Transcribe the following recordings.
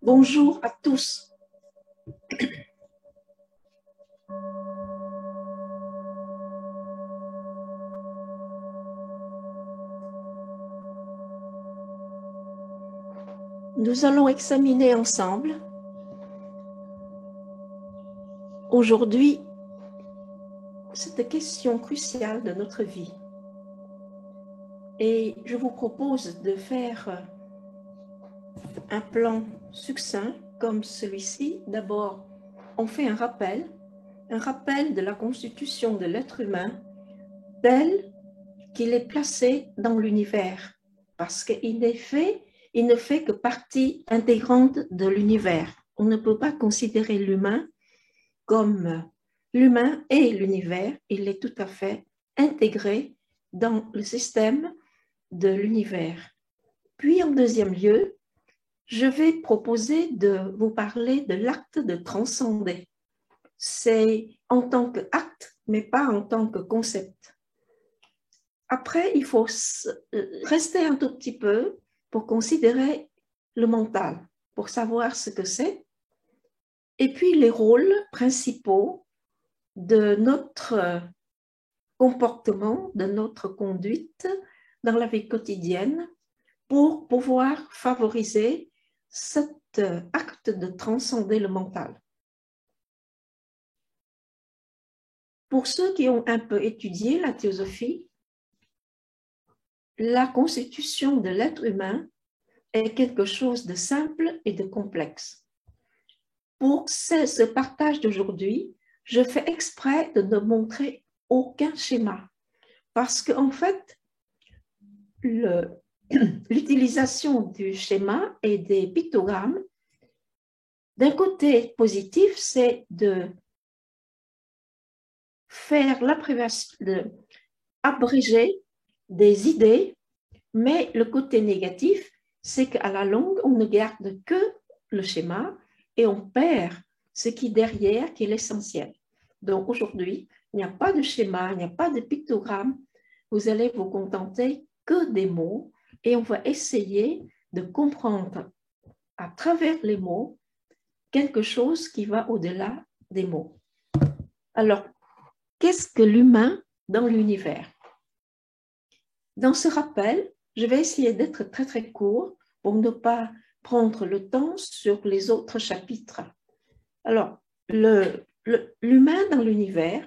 Bonjour à tous. Nous allons examiner ensemble aujourd'hui cette question cruciale de notre vie. Et je vous propose de faire un plan succinct comme celui-ci. D'abord, on fait un rappel de la constitution de l'être humain tel qu'il est placé dans l'univers, parce qu'il ne fait que partie intégrante de l'univers. On ne peut pas considérer l'humain comme l'humain et l'univers, il est tout à fait intégré dans le système de l'univers. Puis en deuxième lieu, je vais proposer de vous parler de l'acte de transcender. C'est en tant qu'acte, mais pas en tant que concept. Après, il faut rester un tout petit peu pour considérer le mental, pour savoir ce que c'est, et puis les rôles principaux de notre comportement, de notre conduite dans la vie quotidienne pour pouvoir favoriser cet acte de transcender le mental. Pour ceux qui ont un peu étudié la théosophie, la constitution de l'être humain est quelque chose de simple et de complexe. Pour ce partage d'aujourd'hui, je fais exprès de ne montrer aucun schéma parce qu'en fait, l'utilisation du schéma et des pictogrammes, d'un côté positif, c'est de faire abréger des idées, mais le côté négatif, c'est qu'à la longue, on ne garde que le schéma et on perd ce qui est derrière, qui est l'essentiel. Donc aujourd'hui, il n'y a pas de schéma, il n'y a pas de pictogramme. Vous allez vous contenter que des mots et on va essayer de comprendre à travers les mots quelque chose qui va au-delà des mots. Alors, qu'est-ce que l'humain dans l'univers? Dans ce rappel, je vais essayer d'être très très court pour ne pas prendre le temps sur les autres chapitres. Alors, l'humain dans l'univers,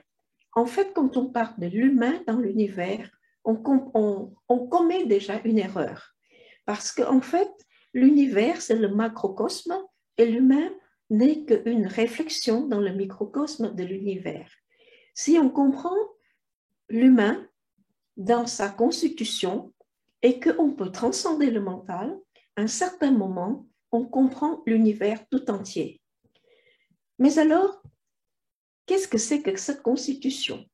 en fait, quand on parle de l'humain dans l'univers, on commet déjà une erreur. Parce qu'en fait, l'univers, c'est le macrocosme et l'humain n'est qu'une réflexion dans le microcosme de l'univers. Si on comprend l'humain dans sa constitution et qu'on peut transcender le mental, à un certain moment, on comprend l'univers tout entier. Mais alors, qu'est-ce que c'est que cette constitution?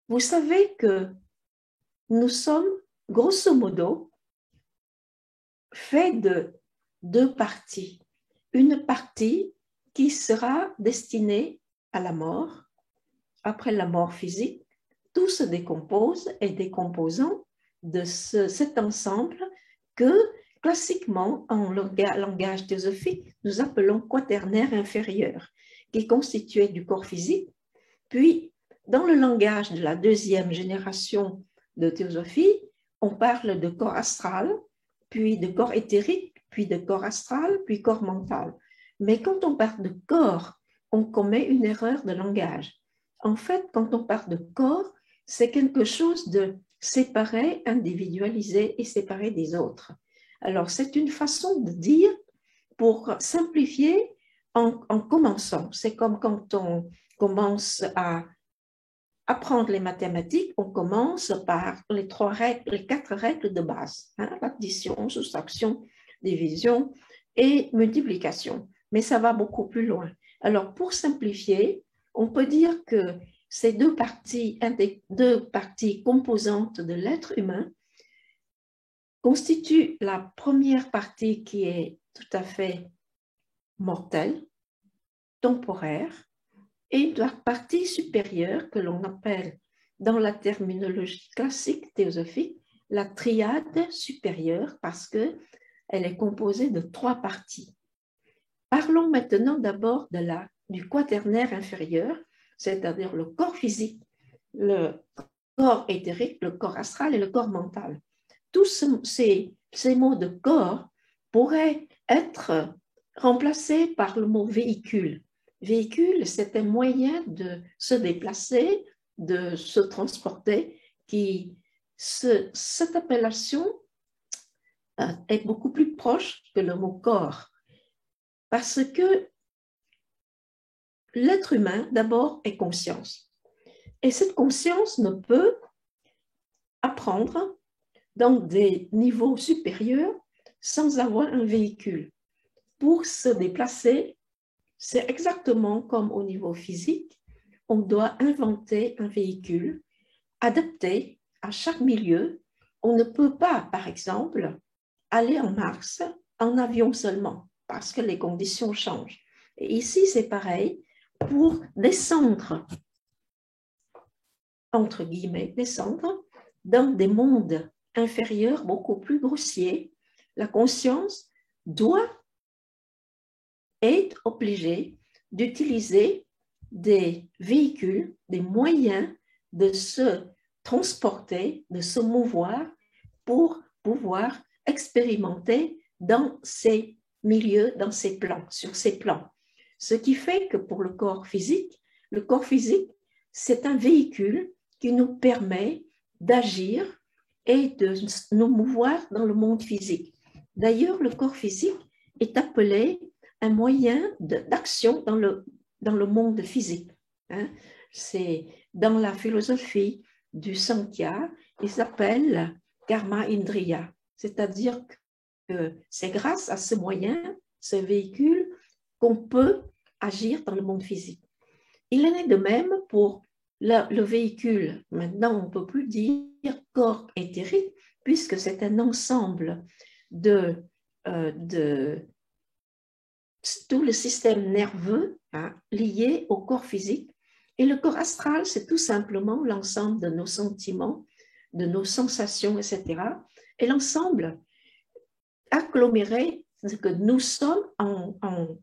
Vous savez que nous sommes, grosso modo, faits de deux parties. Une partie qui sera destinée à la mort. Après la mort physique, tout se décompose et des composants de cet ensemble que, classiquement, en langage théosophique, nous appelons quaternaire inférieur, qui est constitué du corps physique. Puis, dans le langage de la deuxième génération de théosophie, on parle de corps astral, puis de corps éthérique, puis de corps astral, puis corps mental. Mais quand on parle de corps, on commet une erreur de langage. En fait, quand on parle de corps, c'est quelque chose de séparé, individualisé et séparé des autres. Alors, c'est une façon de dire pour simplifier en commençant. C'est comme quand on commence à apprendre les mathématiques, on commence par les quatre règles de base, hein, l'addition, soustraction, division et multiplication. Mais ça va beaucoup plus loin. Alors, pour simplifier, on peut dire que ces deux parties composantes de l'être humain constituent la première partie qui est tout à fait mortelle, temporaire, et la partie supérieure que l'on appelle dans la terminologie classique théosophique la triade supérieure parce qu'elle est composée de 3 parties. Parlons maintenant d'abord du quaternaire inférieur, c'est-à-dire le corps physique, le corps éthérique, le corps astral et le corps mental. Tous ces mots de corps pourraient être remplacés par le mot véhicule. Véhicule, c'est un moyen de se déplacer, de se transporter, cette appellation est beaucoup plus proche que le mot corps, parce que l'être humain, d'abord, est conscience. Et cette conscience ne peut apprendre dans des niveaux supérieurs sans avoir un véhicule. Pour se déplacer, c'est exactement comme au niveau physique, on doit inventer un véhicule adapté à chaque milieu. On ne peut pas, par exemple, aller en Mars en avion seulement, parce que les conditions changent. Et ici, c'est pareil, pour descendre, entre guillemets, descendre dans des mondes inférieurs beaucoup plus grossiers, la conscience doit être obligée d'utiliser des véhicules, des moyens de se transporter, de se mouvoir pour pouvoir expérimenter dans ces milieux, dans ces plans, sur ces plans. Ce qui fait que pour le corps physique, c'est un véhicule qui nous permet d'agir et de nous mouvoir dans le monde physique. D'ailleurs, le corps physique est appelé un moyen d'action dans le monde physique. C'est dans la philosophie du Samkhya, il s'appelle Karma Indriya, c'est-à-dire que c'est grâce à ce moyen, ce véhicule, qu'on peut agir dans le monde physique. Il en est de même pour le véhicule. Maintenant, on ne peut plus dire corps éthérique, puisque c'est un ensemble de tout le système nerveux lié au corps physique. Et le corps astral, c'est tout simplement l'ensemble de nos sentiments, de nos sensations, etc. Et l'ensemble aggloméré que nous sommes en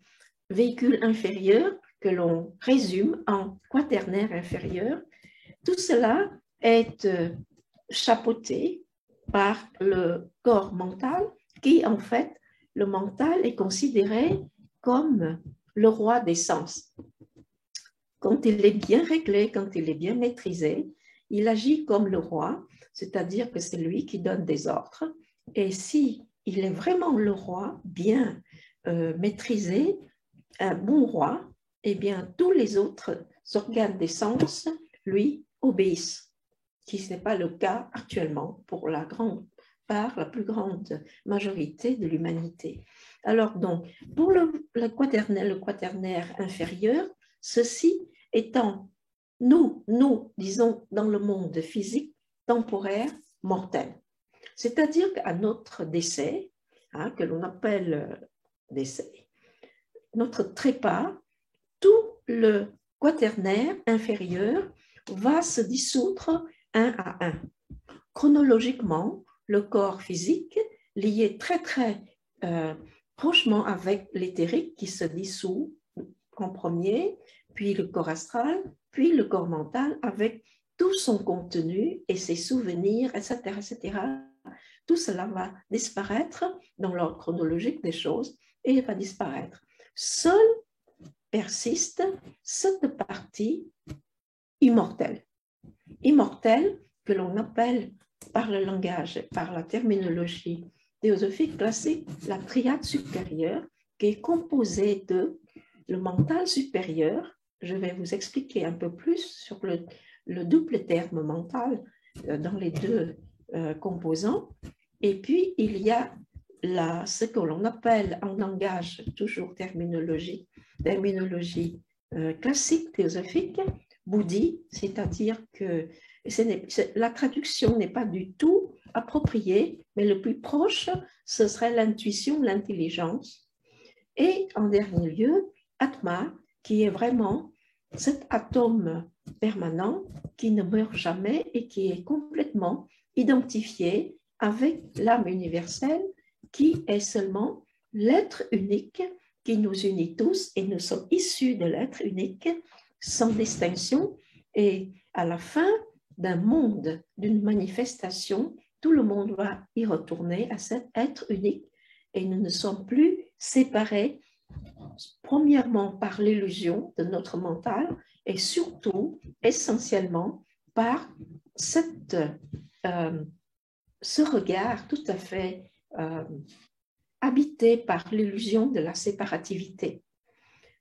véhicule inférieur, que l'on résume en quaternaire inférieur. Tout cela est chapeauté par le corps mental qui, en fait, le mental est considéré comme le roi des sens. Quand il est bien réglé, quand il est bien maîtrisé, il agit comme le roi, c'est-à-dire que c'est lui qui donne des ordres. Et si il est vraiment le roi, bien maîtrisé, un bon roi, eh bien, tous les autres organes des sens lui obéissent, qui ce n'est pas le cas actuellement pour la plus grande majorité de l'humanité. Alors donc, pour le quaternaire inférieur, ceci étant nous, disons, dans le monde physique, temporaire, mortel. C'est-à-dire qu'à notre décès, que l'on appelle décès, notre trépas, tout le quaternaire inférieur va se dissoudre un à un. Chronologiquement, le corps physique, lié très prochement avec l'éthérique qui se dissout en premier, puis le corps astral, puis le corps mental avec tout son contenu et ses souvenirs, etc., etc. Tout cela va disparaître dans l'ordre chronologique des choses et va disparaître. Seule persiste cette partie immortelle. Immortelle que l'on appelle par le langage, par la terminologie théosophique classique, la triade supérieure, qui est composée de le mental supérieur. Je vais vous expliquer un peu plus sur le double terme mental dans les deux composants. Et puis, il y a ce que l'on appelle en langage, toujours terminologie classique, théosophique, bouddhi, c'est-à-dire que la traduction n'est pas du tout appropriée, mais le plus proche, ce serait l'intuition, l'intelligence. Et en dernier lieu, Atma, qui est vraiment cet atome permanent qui ne meurt jamais et qui est complètement identifié avec l'âme universelle qui est seulement l'être unique qui nous unit tous et nous sommes issus de l'être unique sans distinction. Et à la fin d'un monde, d'une manifestation, tout le monde va y retourner à cet être unique et nous ne sommes plus séparés, premièrement par l'illusion de notre mental et surtout, essentiellement, par ce regard tout à fait habité par l'illusion de la séparativité.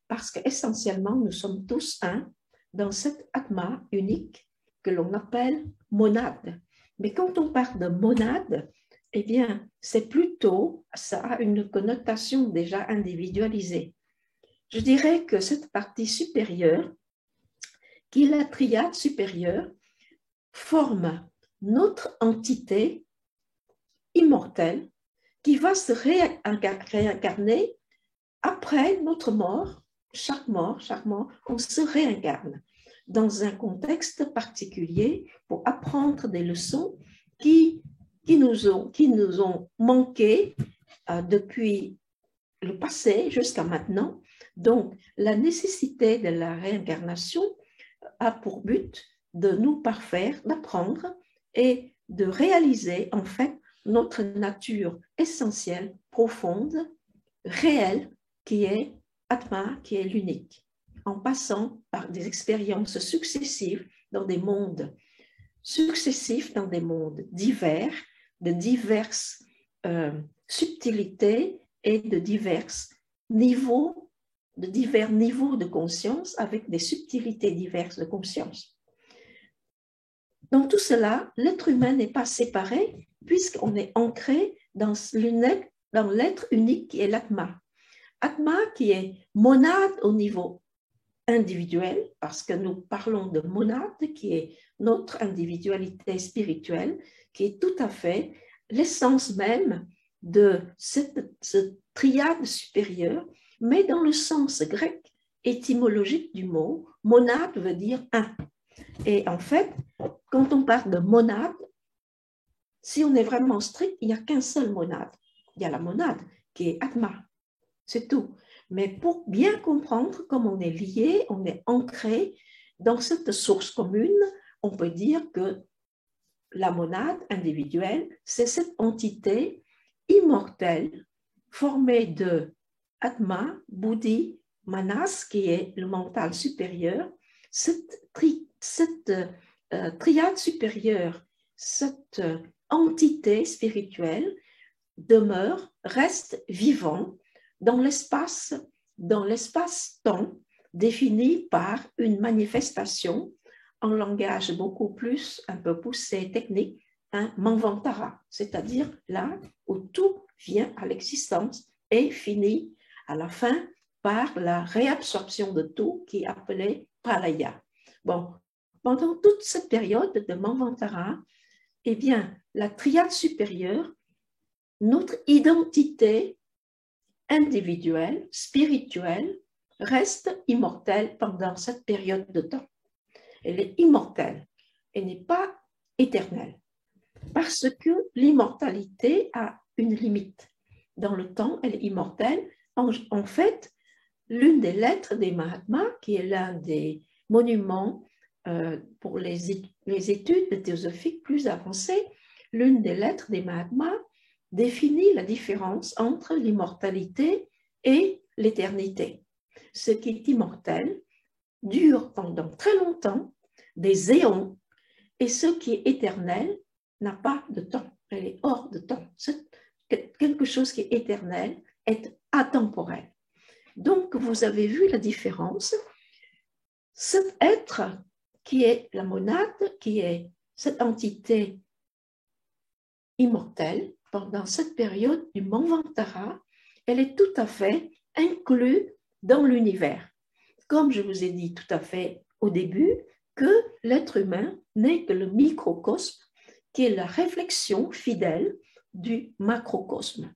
Parce qu'essentiellement, nous sommes tous un dans cet atma unique que l'on appelle monade. Mais quand on parle de monade, eh bien, c'est plutôt, ça a une connotation déjà individualisée. Je dirais que cette partie supérieure, qui est la triade supérieure, forme notre entité immortelle qui va se réincarner après notre mort. Chaque mort, on se réincarne dans un contexte particulier pour apprendre des leçons qui nous ont manqué depuis le passé jusqu'à maintenant. Donc, la nécessité de la réincarnation a pour but de nous parfaire, d'apprendre et de réaliser en fait notre nature essentielle, profonde, réelle, qui est Atma, qui est l'unique, en passant par des expériences successives dans des mondes successifs, dans des mondes divers, de diverses subtilités et de divers niveaux de conscience avec des subtilités diverses de conscience. Dans tout cela, l'être humain n'est pas séparé puisqu'on est ancré dans l'être unique qui est l'Atma. Atma qui est monade au niveau individuel, parce que nous parlons de monade qui est notre individualité spirituelle, qui est tout à fait l'essence même de cette triade supérieure, mais dans le sens grec étymologique du mot, monade veut dire un. Et en fait, quand on parle de monade, si on est vraiment strict, il n'y a qu'un seul monade. Il y a la monade qui est Atma. C'est tout. Mais pour bien comprendre comment on est lié, on est ancré dans cette source commune, on peut dire que la monade individuelle, c'est cette entité immortelle formée de Atma, Buddhi, Manas, qui est le mental supérieur. Cette triade supérieure, cette entité spirituelle demeure, reste vivant dans l'espace-temps défini par une manifestation en langage beaucoup plus, un peu poussé, technique, un manvantara, c'est-à-dire là où tout vient à l'existence et finit à la fin par la réabsorption de tout qui est appelé pralaya. Bon, pendant toute cette période de manvantara, eh bien, la triade supérieure, notre identité individuelle, spirituelle, reste immortelle pendant cette période de temps. Elle est immortelle, elle n'est pas éternelle, parce que l'immortalité a une limite. Dans le temps, elle est immortelle. En fait, l'une des lettres des Mahatmas, qui est l'un des monuments pour les études théosophiques plus avancées, l'une des lettres des Mahatmas définit la différence entre l'immortalité et l'éternité. Ce qui est immortel dure pendant très longtemps, des éons, et ce qui est éternel n'a pas de temps, elle est hors de temps. Quelque chose qui est éternel est atemporel. Donc, vous avez vu la différence. Cet être qui est la monade, qui est cette entité immortelle, pendant cette période du Manvantara, elle est tout à fait inclue dans l'univers. Comme je vous ai dit tout à fait au début, que l'être humain n'est que le microcosme, qui est la réflexion fidèle du macrocosme.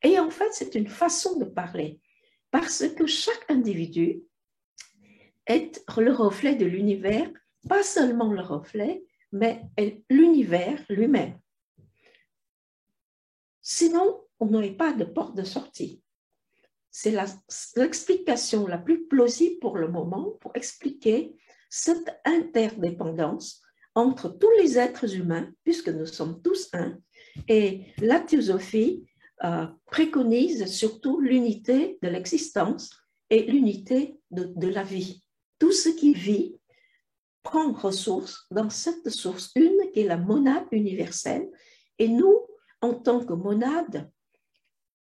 Et en fait, c'est une façon de parler, parce que chaque individu est le reflet de l'univers, pas seulement le reflet, mais l'univers lui-même. Sinon, on n'aurait pas de porte de sortie. C'est l'explication la plus plausible pour le moment pour expliquer cette interdépendance entre tous les êtres humains, puisque nous sommes tous un, et la théosophie préconise surtout l'unité de l'existence et l'unité de la vie. Tout ce qui vit prend ressource dans cette source une qui est la monade universelle, et nous, en tant que monade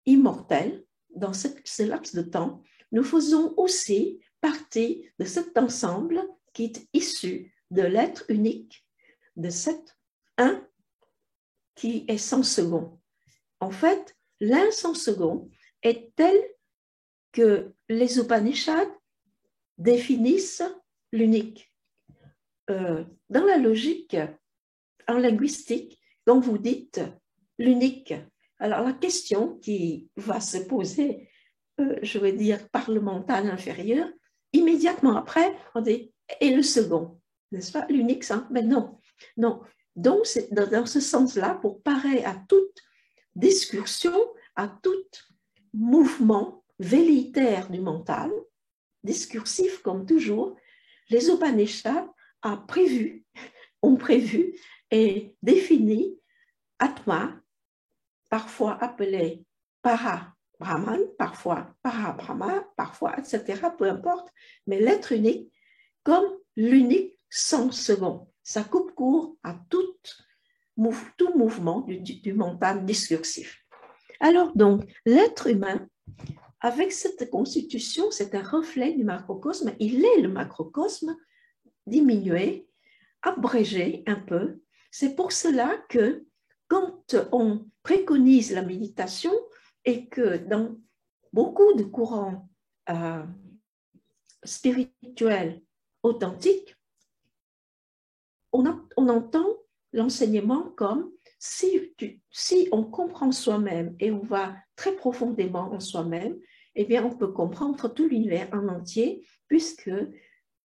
immortelle, dans ce laps de temps, nous faisons aussi partie de cet ensemble qui est issu de l'être unique, de cet un qui est sans second. En fait, l'un sans second est tel que les Upanishads définissent l'unique. Dans la logique, en linguistique, quand vous dites l'unique, alors la question qui va se poser, je veux dire, par le mental inférieur, immédiatement après, on dit, et le second, n'est-ce pas, l'unique, ça? Mais non, non. Donc, c'est dans ce sens-là, pour parer à toute discussion, à tout mouvement velléitaire du mental, discursif comme toujours, les Upanishads ont prévu et défini Atma, parfois appelé Para-Brahman, parfois Para-Brahma, parfois, etc., peu importe, mais l'être unique comme l'unique sans second. Ça coupe court à tout mouvement du mental discursif. Alors donc, l'être humain, avec cette constitution, c'est un reflet du macrocosme. Il est le macrocosme diminué, abrégé un peu. C'est pour cela que quand on préconise la méditation et que dans beaucoup de courants spirituels authentiques, on entend l'enseignement comme si on comprend soi-même et on va très profondément en soi-même, eh bien on peut comprendre tout l'univers en entier puisque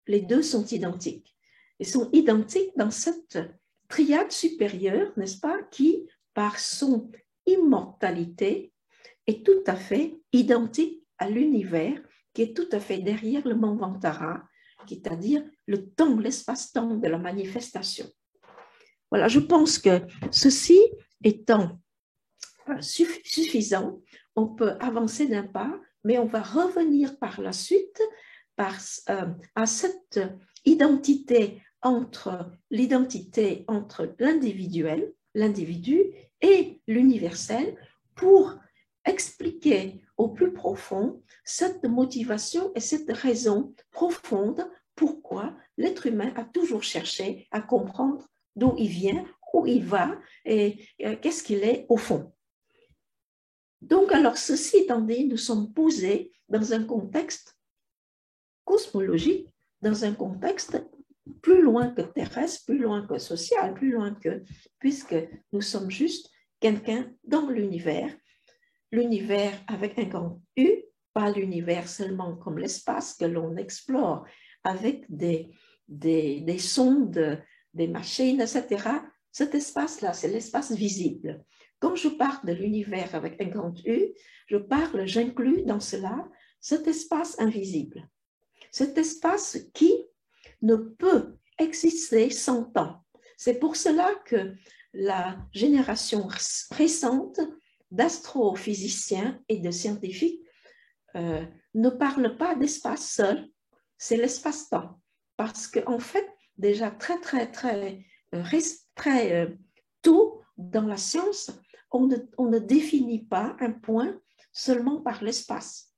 les deux sont identiques. Ils sont identiques dans cette triade supérieure, n'est-ce pas, qui, par son immortalité, est tout à fait identique à l'univers qui est tout à fait derrière le Manvantara, c'est-à-dire le temps, l'espace-temps de la manifestation. Voilà, je pense que ceci étant suffisant, on peut avancer d'un pas, mais on va revenir par la suite à cette identité entre l'individuel, l'individu et l'universel pour expliquer au plus profond cette motivation et cette raison profonde pourquoi l'être humain a toujours cherché à comprendre d'où il vient, où il va et qu'est-ce qu'il est au fond. Donc, alors, ceci étant dit, nous sommes posés dans un contexte cosmologique, dans un contexte plus loin que terrestre, plus loin que social, plus loin que, puisque nous sommes juste quelqu'un dans l'univers avec un grand U, pas l'univers seulement comme l'espace que l'on explore avec des sondes, des machines, etc. Cet espace-là, c'est l'espace visible. Quand je parle de l'univers avec un grand U, j'inclus dans cela cet espace invisible. Cet espace qui ne peut exister sans temps. C'est pour cela que la génération récente d'astrophysiciens et de scientifiques ne parle pas d'espace seul, c'est l'espace-temps. Parce qu'en fait, déjà très tôt dans la science, on ne définit pas un point seulement par l'espace.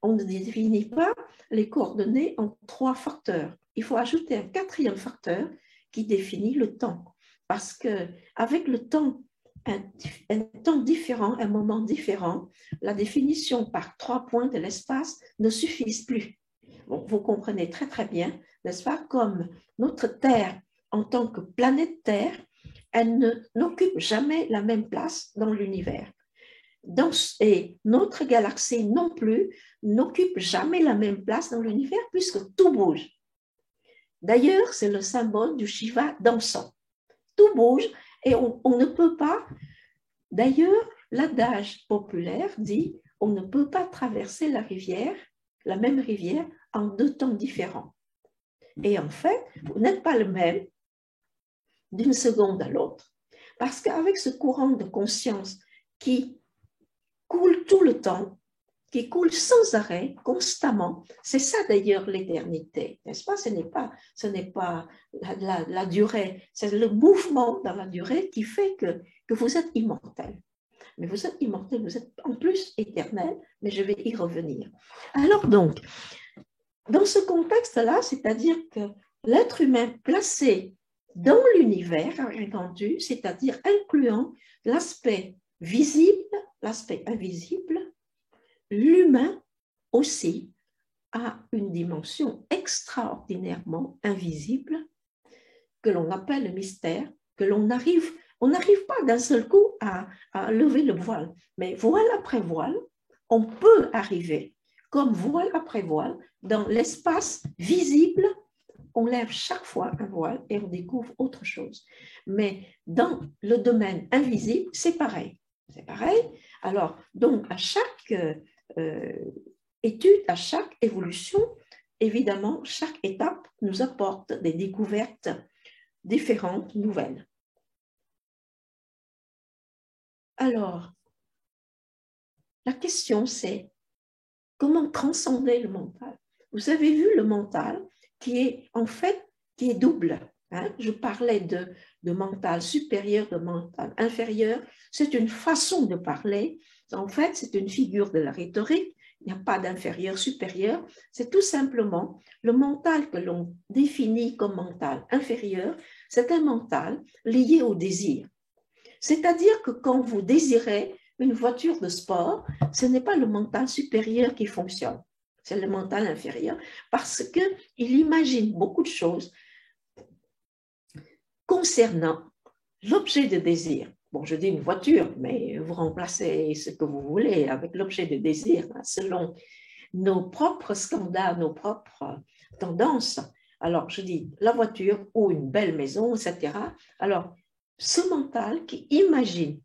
On ne définit pas les coordonnées en 3 facteurs. Il faut ajouter un 4e facteur qui définit le temps. Parce qu'avec le temps, un temps différent, un moment différent, la définition par 3 points de l'espace ne suffit plus. Bon, vous comprenez très bien, n'est-ce pas, comme notre Terre, en tant que planète Terre, elle n'occupe jamais la même place dans l'univers. Et notre galaxie non plus n'occupe jamais la même place dans l'univers puisque tout bouge. D'ailleurs, c'est le symbole du Shiva dansant. Tout bouge et on ne peut pas. D'ailleurs, l'adage populaire dit on ne peut pas traverser la même rivière, en deux temps différents. Et en fait, vous n'êtes pas le même d'une seconde à l'autre. Parce qu'avec ce courant de conscience qui coule tout le temps, qui coule sans arrêt, constamment, c'est ça d'ailleurs l'éternité, n'est-ce pas? Ce n'est pas la durée, c'est le mouvement dans la durée qui fait que vous êtes immortel. Mais vous êtes immortel, vous êtes en plus éternel, mais je vais y revenir. Alors donc, dans ce contexte-là, c'est-à-dire que l'être humain placé dans l'univers étendu, c'est-à-dire incluant l'aspect visible, l'aspect invisible, l'humain aussi a une dimension extraordinairement invisible que l'on appelle le mystère, que on n'arrive pas d'un seul coup à lever le voile, mais voile après voile, on peut arriver comme voile après voile dans l'espace visible. On lève chaque fois un voile et on découvre autre chose. Mais dans le domaine invisible, c'est pareil. C'est pareil. Alors, donc, à chaque étude, à chaque évolution, évidemment, chaque étape nous apporte des découvertes différentes, nouvelles. Alors, la question c'est comment transcender le mental? Vous avez vu le mental qui est en fait qui est double. Hein? Je parlais de mental supérieur, de mental inférieur. C'est une façon de parler. En fait, c'est une figure de la rhétorique. Il n'y a pas d'inférieur, supérieur. C'est tout simplement le mental que l'on définit comme mental inférieur. C'est un mental lié au désir. C'est-à-dire que quand vous désirez une voiture de sport, ce n'est pas le mental supérieur qui fonctionne, c'est le mental inférieur, parce qu'il imagine beaucoup de choses concernant l'objet de désir. Bon, je dis une voiture, mais vous remplacez ce que vous voulez avec l'objet de désir, selon nos propres scandales, nos propres tendances. Alors, je dis la voiture ou une belle maison, etc. Alors, ce mental qui imagine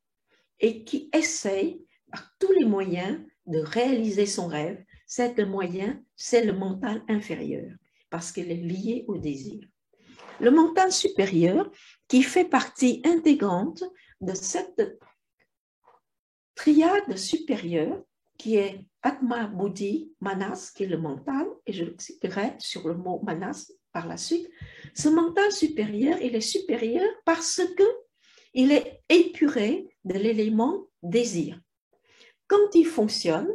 et qui essaye par tous les moyens de réaliser son rêve, c'est le moyen, c'est le mental inférieur, parce qu'il est lié au désir. Le mental supérieur, qui fait partie intégrante de cette triade supérieure, qui est Atma, Buddhi, Manas, qui est le mental, et je citerai sur le mot Manas par la suite. Ce mental supérieur, il est supérieur parce que il est épuré de l'élément désir. Quand il fonctionne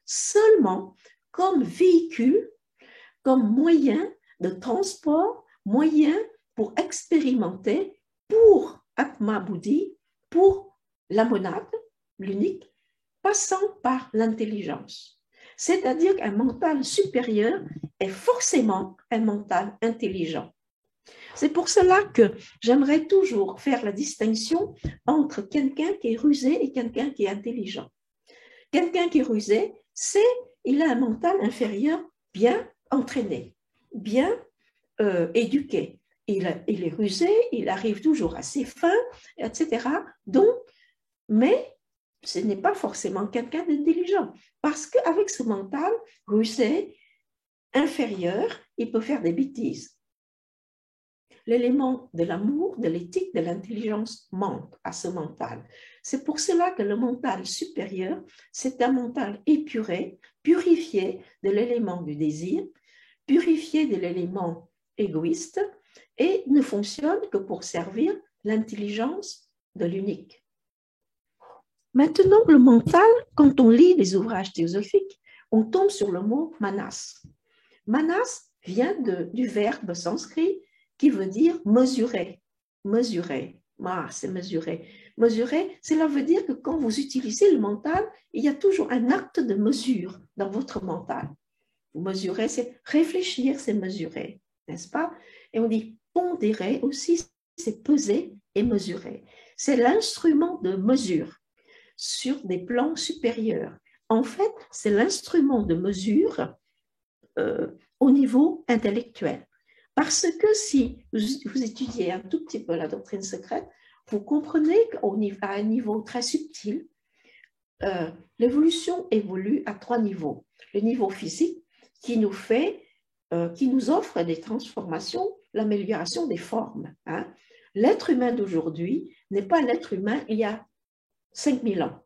seulement comme véhicule, comme moyen de transport, moyen pour expérimenter, pour Atma Buddhi, pour la monade, l'unique, passant par l'intelligence. C'est-à-dire qu'un mental supérieur est forcément un mental intelligent. C'est pour cela que j'aimerais toujours faire la distinction entre quelqu'un qui est rusé et quelqu'un qui est intelligent. Quelqu'un qui est rusé, il a un mental inférieur bien entraîné, bien éduqué. Il est rusé, il arrive toujours à ses fins, etc. Donc, mais ce n'est pas forcément quelqu'un d'intelligent, parce qu'avec ce mental rusé, inférieur, il peut faire des bêtises. L'élément de l'amour, de l'éthique, de l'intelligence manque à ce mental. C'est pour cela que le mental supérieur, c'est un mental épuré, purifié de l'élément du désir, purifié de l'élément égoïste et ne fonctionne que pour servir l'intelligence de l'unique. Maintenant, le mental, quand on lit les ouvrages théosophiques, on tombe sur le mot manas. Manas vient du verbe sanskrit qui veut dire mesurer. Mesurer. Ah, c'est mesurer. Mesurer, cela veut dire que quand vous utilisez le mental, il y a toujours un acte de mesure dans votre mental. Mesurer, c'est réfléchir, c'est mesurer, n'est-ce pas? Et on dit pondérer aussi, c'est peser et mesurer. C'est l'instrument de mesure sur des plans supérieurs. En fait, c'est l'instrument de mesure au niveau intellectuel. Parce que si vous étudiez un tout petit peu la doctrine secrète, vous comprenez qu'à un niveau très subtil, l'évolution évolue à 3 niveaux. Le niveau physique qui nous offre des transformations, l'amélioration des formes. Hein. L'être humain d'aujourd'hui n'est pas l'être humain il y a 5000 ans,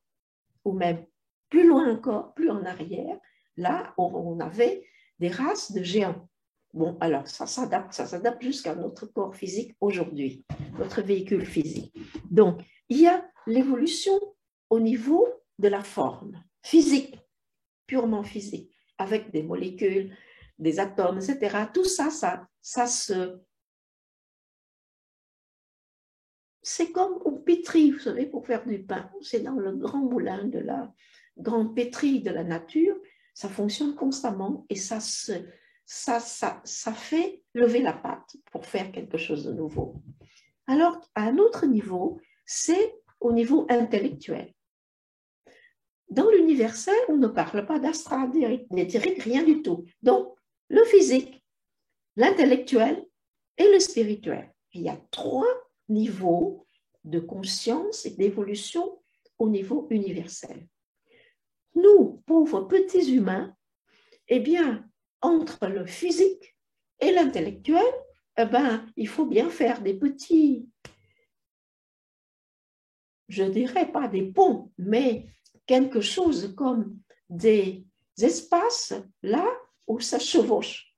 ou même plus loin encore, plus en arrière, là où on avait des races de géants. Bon, alors ça s'adapte jusqu'à notre corps physique aujourd'hui, notre véhicule physique. Donc, il y a l'évolution au niveau de la forme physique, purement physique, avec des molécules, des atomes, etc. Tout ça, c'est comme on pétrit, vous savez, pour faire du pain. C'est dans le grand moulin de la grande pétrie de la nature. Ça fonctionne constamment et ça fait lever la patte pour faire quelque chose de nouveau. Alors, à un autre niveau, c'est au niveau intellectuel. Dans l'universel, on ne parle pas d'astral, d'éthérique, rien du tout. Donc, le physique, l'intellectuel et le spirituel. Il y a 3 niveaux de conscience et d'évolution au niveau universel. Nous, pauvres petits humains, eh bien, entre le physique et l'intellectuel, eh ben, il faut bien faire des petits, je dirais pas des ponts, mais quelque chose comme des espaces là où ça chevauche.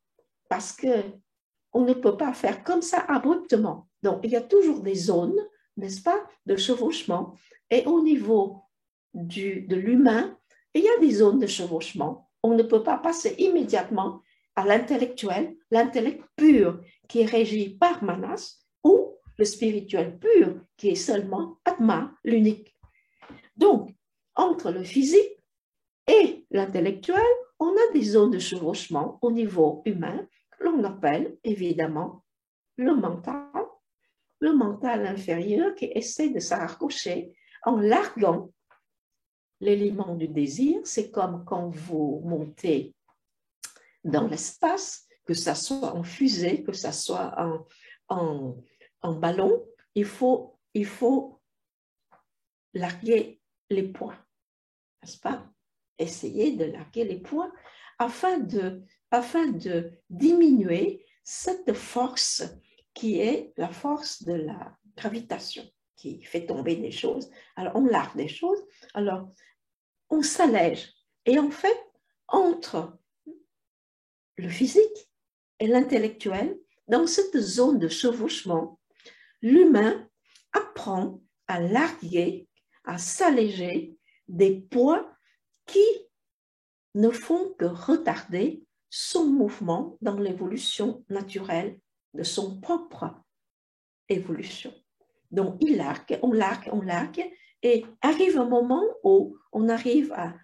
Parce qu'on ne peut pas faire comme ça abruptement. Donc, il y a toujours des zones, n'est-ce pas, de chevauchement. Et au niveau de l'humain, il y a des zones de chevauchement. On ne peut pas passer immédiatement à l'intellectuel, l'intellect pur qui est régi par Manas, ou le spirituel pur qui est seulement Atma, l'unique. Donc, entre le physique et l'intellectuel, on a des zones de chevauchement au niveau humain que l'on appelle évidemment le mental inférieur qui essaie de s'accrocher en larguant l'élément du désir. C'est comme quand vous montez dans l'espace, que ça soit en fusée, que ça soit en ballon, il faut larguer les points, n'est-ce pas? Essayer de larguer les points afin de diminuer cette force qui est la force de la gravitation, qui fait tomber des choses. Alors, on largue des choses, alors on s'allège. Et en fait, entre le physique et l'intellectuel, dans cette zone de chevauchement, l'humain apprend à larguer, à s'alléger des poids qui ne font que retarder son mouvement dans l'évolution naturelle de son propre évolution. Donc, il largue, on largue, et arrive un moment où on arrive à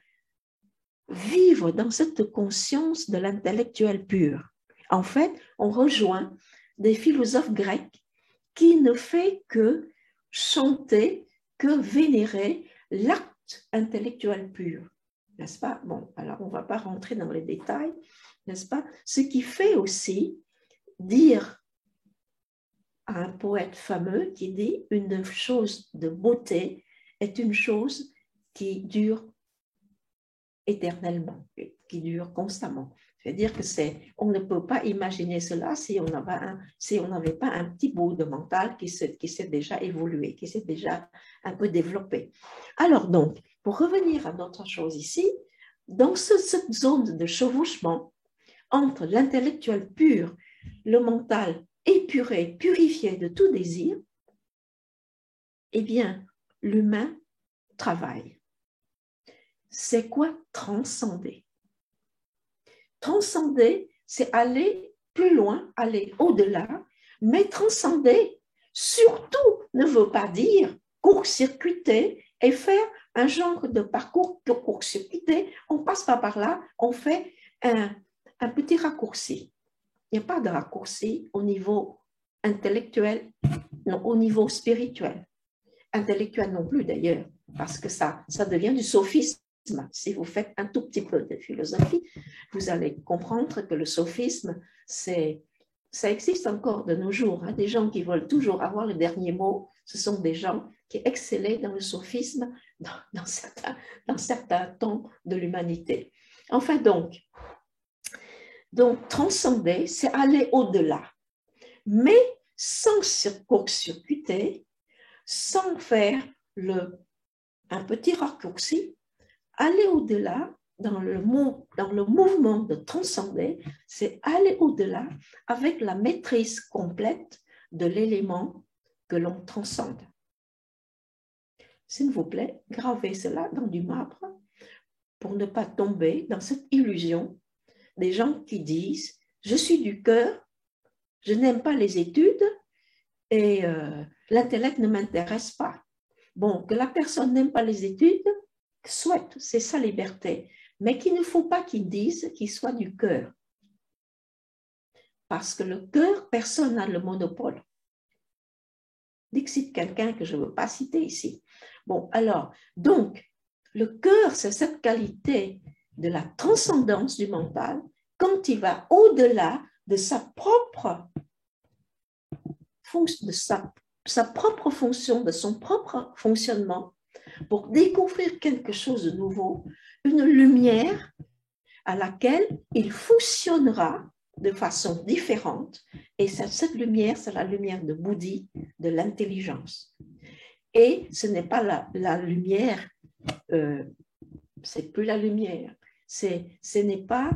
vivre dans cette conscience de l'intellectuel pur. En fait, on rejoint des philosophes grecs qui ne fait que chanter, que vénérer l'acte intellectuel pur. N'est-ce pas? Bon, alors on ne va pas rentrer dans les détails, n'est-ce pas? Ce qui fait aussi dire à un poète fameux qui dit « Une chose de beauté est une chose qui dure éternellement, qui dure constamment. » C'est-à-dire que on ne peut pas imaginer cela si on n'avait pas un petit bout de mental qui s'est déjà évolué, qui s'est déjà un peu développé. Alors donc, pour revenir à notre chose ici, dans cette zone de chevauchement entre l'intellectuel pur, le mental épuré, purifié de tout désir, eh bien, l'humain travaille. C'est quoi transcender? Transcender, c'est aller plus loin, aller au-delà, mais transcender, surtout, ne veut pas dire court-circuiter et faire un genre de parcours court-circuité. On ne passe pas par là, on fait un petit raccourci. Il n'y a pas de raccourci au niveau intellectuel, non, au niveau spirituel. Intellectuel non plus d'ailleurs, parce que ça devient du sophisme. Si vous faites un tout petit peu de philosophie, vous allez comprendre que le sophisme, ça existe encore de nos jours. Hein, des gens qui veulent toujours avoir le dernier mot Ce sont des gens qui excellaient dans le sophisme dans certains temps de l'humanité. Enfin donc, transcender, c'est aller au-delà, mais sans court-circuiter, sans faire un petit raccourci, aller au-delà dans le mouvement de transcender, c'est aller au-delà avec la maîtrise complète de l'élément que l'on transcende. S'il vous plaît, gravez cela dans du marbre pour ne pas tomber dans cette illusion des gens qui disent « je suis du cœur, je n'aime pas les études et l'intellect ne m'intéresse pas ». Bon, que la personne n'aime pas les études, soit, c'est sa liberté, mais qu'il ne faut pas qu'il dise qu'il soit du cœur. Parce que le cœur, personne n'a le monopole. Dixit quelqu'un que je ne veux pas citer ici. Bon, alors, donc, le cœur, c'est cette qualité de la transcendance du mental quand il va au-delà de sa propre fonction, de son propre fonctionnement pour découvrir quelque chose de nouveau, une lumière à laquelle il fonctionnera de façon différente. Et cette lumière, c'est la lumière de Bouddhi, de l'intelligence. Et ce n'est pas la lumière, c'est plus la lumière. Ce n'est pas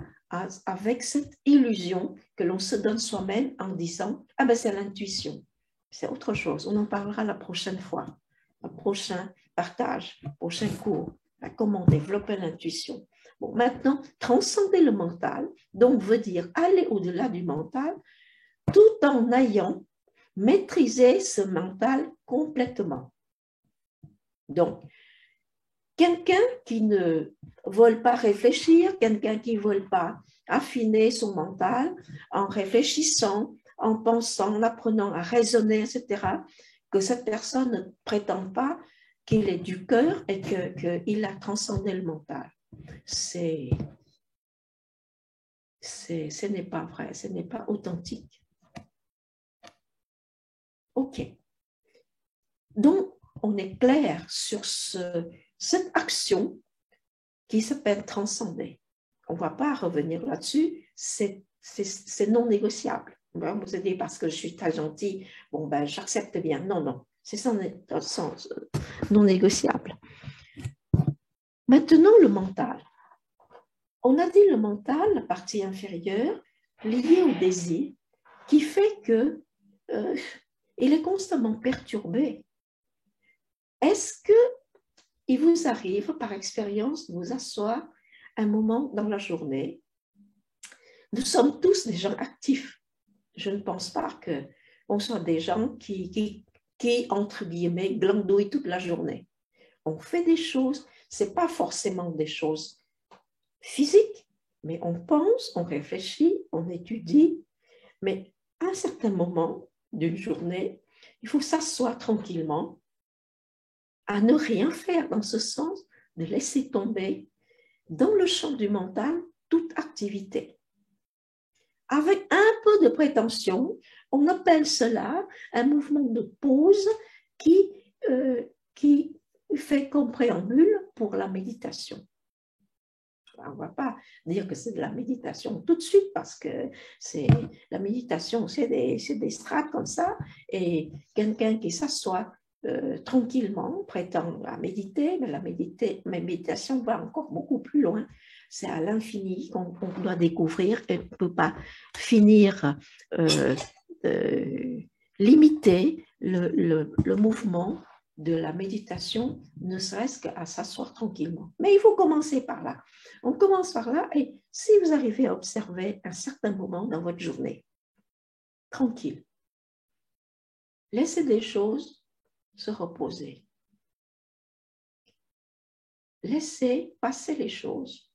avec cette illusion que l'on se donne soi-même en disant « Ah ben c'est l'intuition ». C'est autre chose, on en parlera la prochaine fois, le prochain partage, le prochain cours, comment développer l'intuition. Bon, maintenant, transcender le mental, donc veut dire aller au-delà du mental, tout en ayant maîtrisé ce mental complètement. Donc, quelqu'un qui ne veut pas réfléchir, quelqu'un qui ne veut pas affiner son mental en réfléchissant, en pensant, en apprenant à raisonner, etc., que cette personne ne prétend pas qu'il est du cœur et qu'il a transcendé le mental. Ce n'est pas vrai, ce n'est pas authentique. OK. Donc, on est clair sur cette action qui s'appelle transcender. On ne va pas revenir là-dessus, c'est non négociable. Vous allez dire parce que je suis très gentille, bon ben j'accepte bien. Non, non, c'est non négociable. Maintenant, le mental. On a dit le mental, la partie inférieure, liée au désir, qui fait que il est constamment perturbé. Est-ce qu'il vous arrive, par expérience, de vous asseoir un moment dans la journée? Nous sommes tous des gens actifs. Je ne pense pas qu'on soit des gens qui, entre guillemets, glandouillent toute la journée. On fait des choses, ce n'est pas forcément des choses physiques, mais on pense, on réfléchit, on étudie. Mais à un certain moment d'une journée, il faut s'asseoir tranquillement, à ne rien faire dans ce sens, de laisser tomber dans le champ du mental toute activité. Avec un peu de prétention, on appelle cela un mouvement de pause qui fait comme préambule pour la méditation. On ne va pas dire que c'est de la méditation tout de suite parce que la méditation, c'est des strates comme ça et quelqu'un qui s'assoit tranquillement prétend à méditer, mais la méditation va encore beaucoup plus loin. C'est à l'infini qu'on doit découvrir et on ne peut pas finir limiter le mouvement de la méditation, ne serait-ce qu'à s'asseoir tranquillement. Mais il faut commencer par là. On commence par là et si vous arrivez à observer un certain moment dans votre journée, tranquille, laissez des choses se reposer. Laissez passer les choses,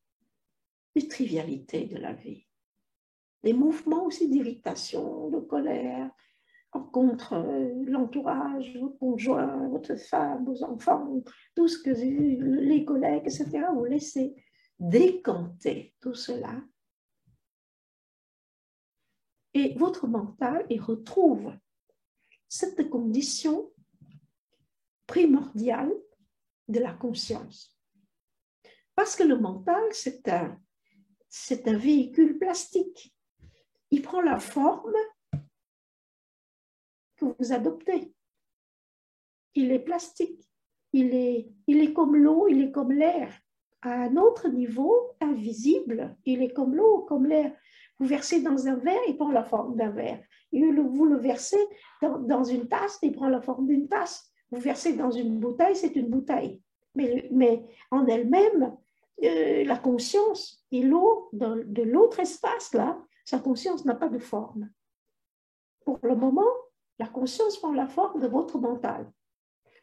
les trivialités de la vie, les mouvements aussi d'irritation, de colère, contre l'entourage, votre conjoint, votre femme, vos enfants, tout ce que les collègues, etc. Vous laissez décanter tout cela. Et votre mental, il retrouve cette condition primordial de la conscience. Parce que le mental, c'est un véhicule plastique. Il prend la forme que vous adoptez. Il est plastique. Il est comme l'eau, il est comme l'air. À un autre niveau, invisible, il est comme l'eau, comme l'air. Vous versez dans un verre, il prend la forme d'un verre. Vous le versez dans une tasse, il prend la forme d'une tasse. Vous versez dans une bouteille, c'est une bouteille. Mais en elle-même, la conscience et l'eau de l'autre espace, là, sa conscience n'a pas de forme. Pour le moment, la conscience prend la forme de votre mental.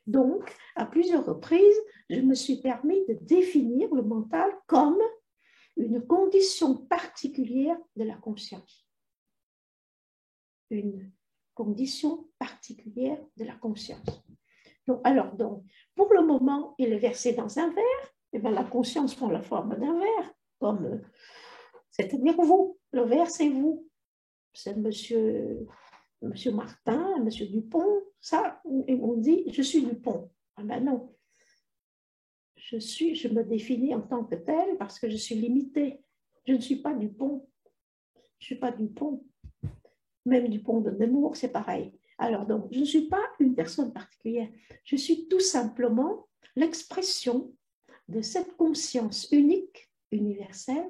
Donc, à plusieurs reprises, je me suis permis de définir le mental comme une condition particulière de la conscience. Une condition particulière de la conscience. Donc, pour le moment, il est versé dans un verre, et bien la conscience prend la forme d'un verre, comme c'est-à-dire vous. Le verre, c'est vous. C'est monsieur Martin, monsieur Dupont, ça, et on dit, je suis Dupont. Ah ben non. Je me définis en tant que telle parce que je suis limitée. Je ne suis pas Dupont. Je ne suis pas Dupont. Même Dupont de Nemours, c'est pareil. Alors donc, je ne suis pas une personne particulière. Je suis tout simplement l'expression de cette conscience unique, universelle,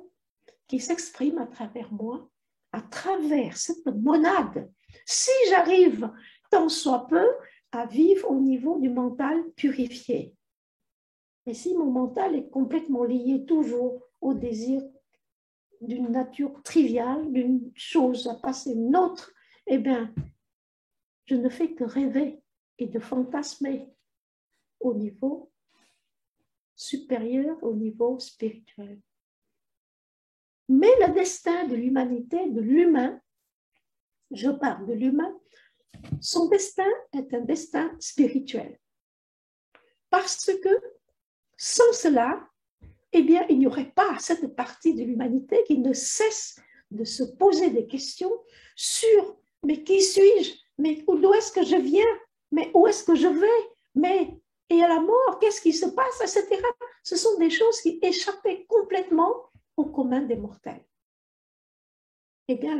qui s'exprime à travers moi, à travers cette monade. Si j'arrive, tant soit peu, à vivre au niveau du mental purifié. Et si mon mental est complètement lié toujours au désir d'une nature triviale, d'une chose à passer une autre, eh bien, je ne fais que rêver et de fantasmer au niveau supérieur, au niveau spirituel. Mais le destin de l'humanité, de l'humain, je parle de l'humain, son destin est un destin spirituel. Parce que sans cela, eh bien, il n'y aurait pas cette partie de l'humanité qui ne cesse de se poser des questions sur « mais qui suis-je? Mais d'où est-ce que je viens? Mais où est-ce que je vais? Et à la mort, qu'est-ce qui se passe? » etc. Ce sont des choses qui échappaient complètement au commun des mortels. Eh bien,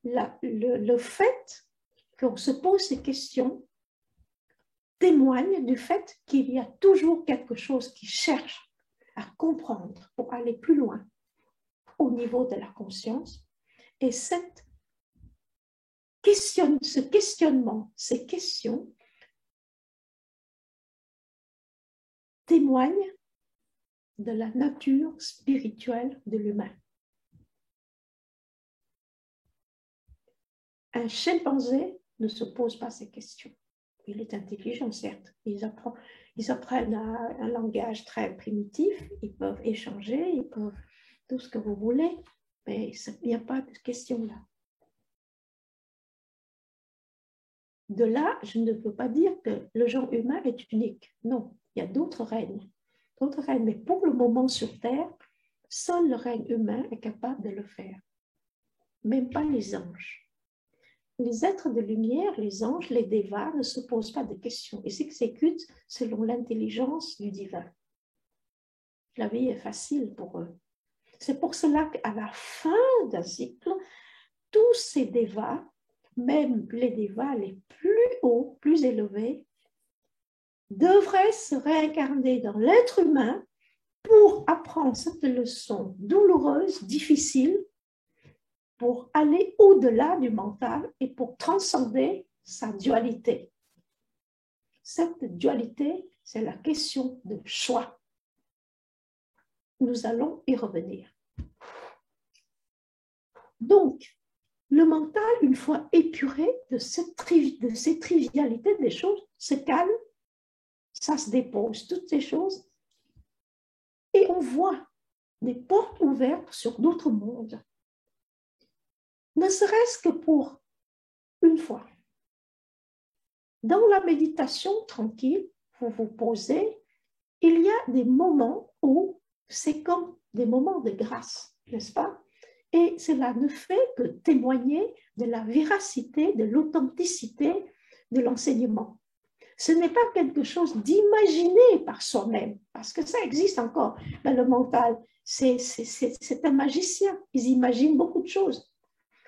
le fait qu'on se pose ces questions témoigne du fait qu'il y a toujours quelque chose qui cherche à comprendre pour aller plus loin au niveau de la conscience. Et ce questionnement, ces questions témoignent de la nature spirituelle de l'humain. Un chimpanzé ne se pose pas ces questions. Il est intelligent, certes. Ils apprennent un langage très primitif, ils peuvent échanger, ils peuvent tout ce que vous voulez, mais il n'y a pas de question là. De là, je ne peux pas dire que le genre humain est unique. Non, il y a d'autres règnes. Mais pour le moment sur Terre, seul le règne humain est capable de le faire. Même pas les anges. Les êtres de lumière, les anges, les dévas ne se posent pas de questions. Ils s'exécutent selon l'intelligence du divin. La vie est facile pour eux. C'est pour cela qu'à la fin d'un cycle, tous ces dévas, même les dévas les plus hauts, plus élevés, devraient se réincarner dans l'être humain pour apprendre cette leçon douloureuse, difficile, pour aller au-delà du mental et pour transcender sa dualité. Cette dualité, c'est la question de choix. Nous allons y revenir. Donc, le mental, une fois épuré de ces trivialités des choses, se calme, ça se dépose, toutes ces choses, et on voit des portes ouvertes sur d'autres mondes. Ne serait-ce que pour une fois. Dans la méditation tranquille, vous vous posez, il y a des moments où c'est comme des moments de grâce, n'est-ce pas? Et cela ne fait que témoigner de la véracité, de l'authenticité de l'enseignement. Ce n'est pas quelque chose d'imaginé par soi-même, parce que ça existe encore. Mais le mental, c'est un magicien. Ils imaginent beaucoup de choses.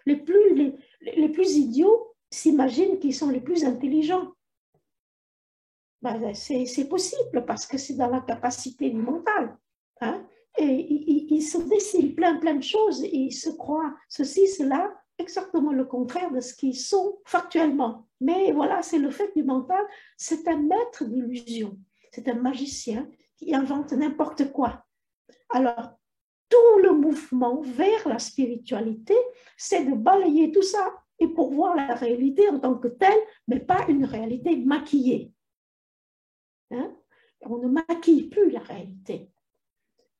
Les plus idiots s'imaginent qu'ils sont les plus intelligents. Ben, c'est possible parce que c'est dans la capacité du mental. Hein? Et il se décide plein de choses et il se croit ceci, cela, exactement le contraire de ce qu'ils sont factuellement. Mais voilà, c'est le fait du mental, c'est un maître d'illusion, c'est un magicien qui invente n'importe quoi. Alors, tout le mouvement vers la spiritualité, c'est de balayer tout ça et pour voir la réalité en tant que telle, mais pas une réalité maquillée. Hein? On ne maquille plus la réalité.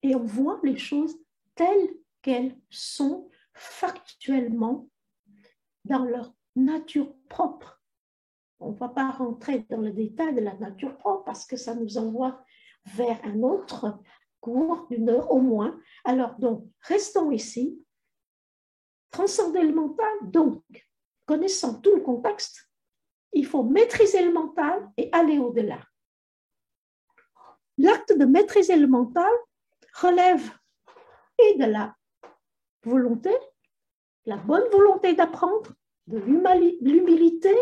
Et on voit les choses telles qu'elles sont factuellement dans leur nature propre. On ne va pas rentrer dans le détail de la nature propre parce que ça nous envoie vers un autre cours d'une heure au moins. Alors donc, restons ici. Transcender le mental, donc, connaissant tout le contexte, il faut maîtriser le mental et aller au-delà. L'acte de maîtriser le mental relève et de la volonté, la bonne volonté d'apprendre, de l'humilité,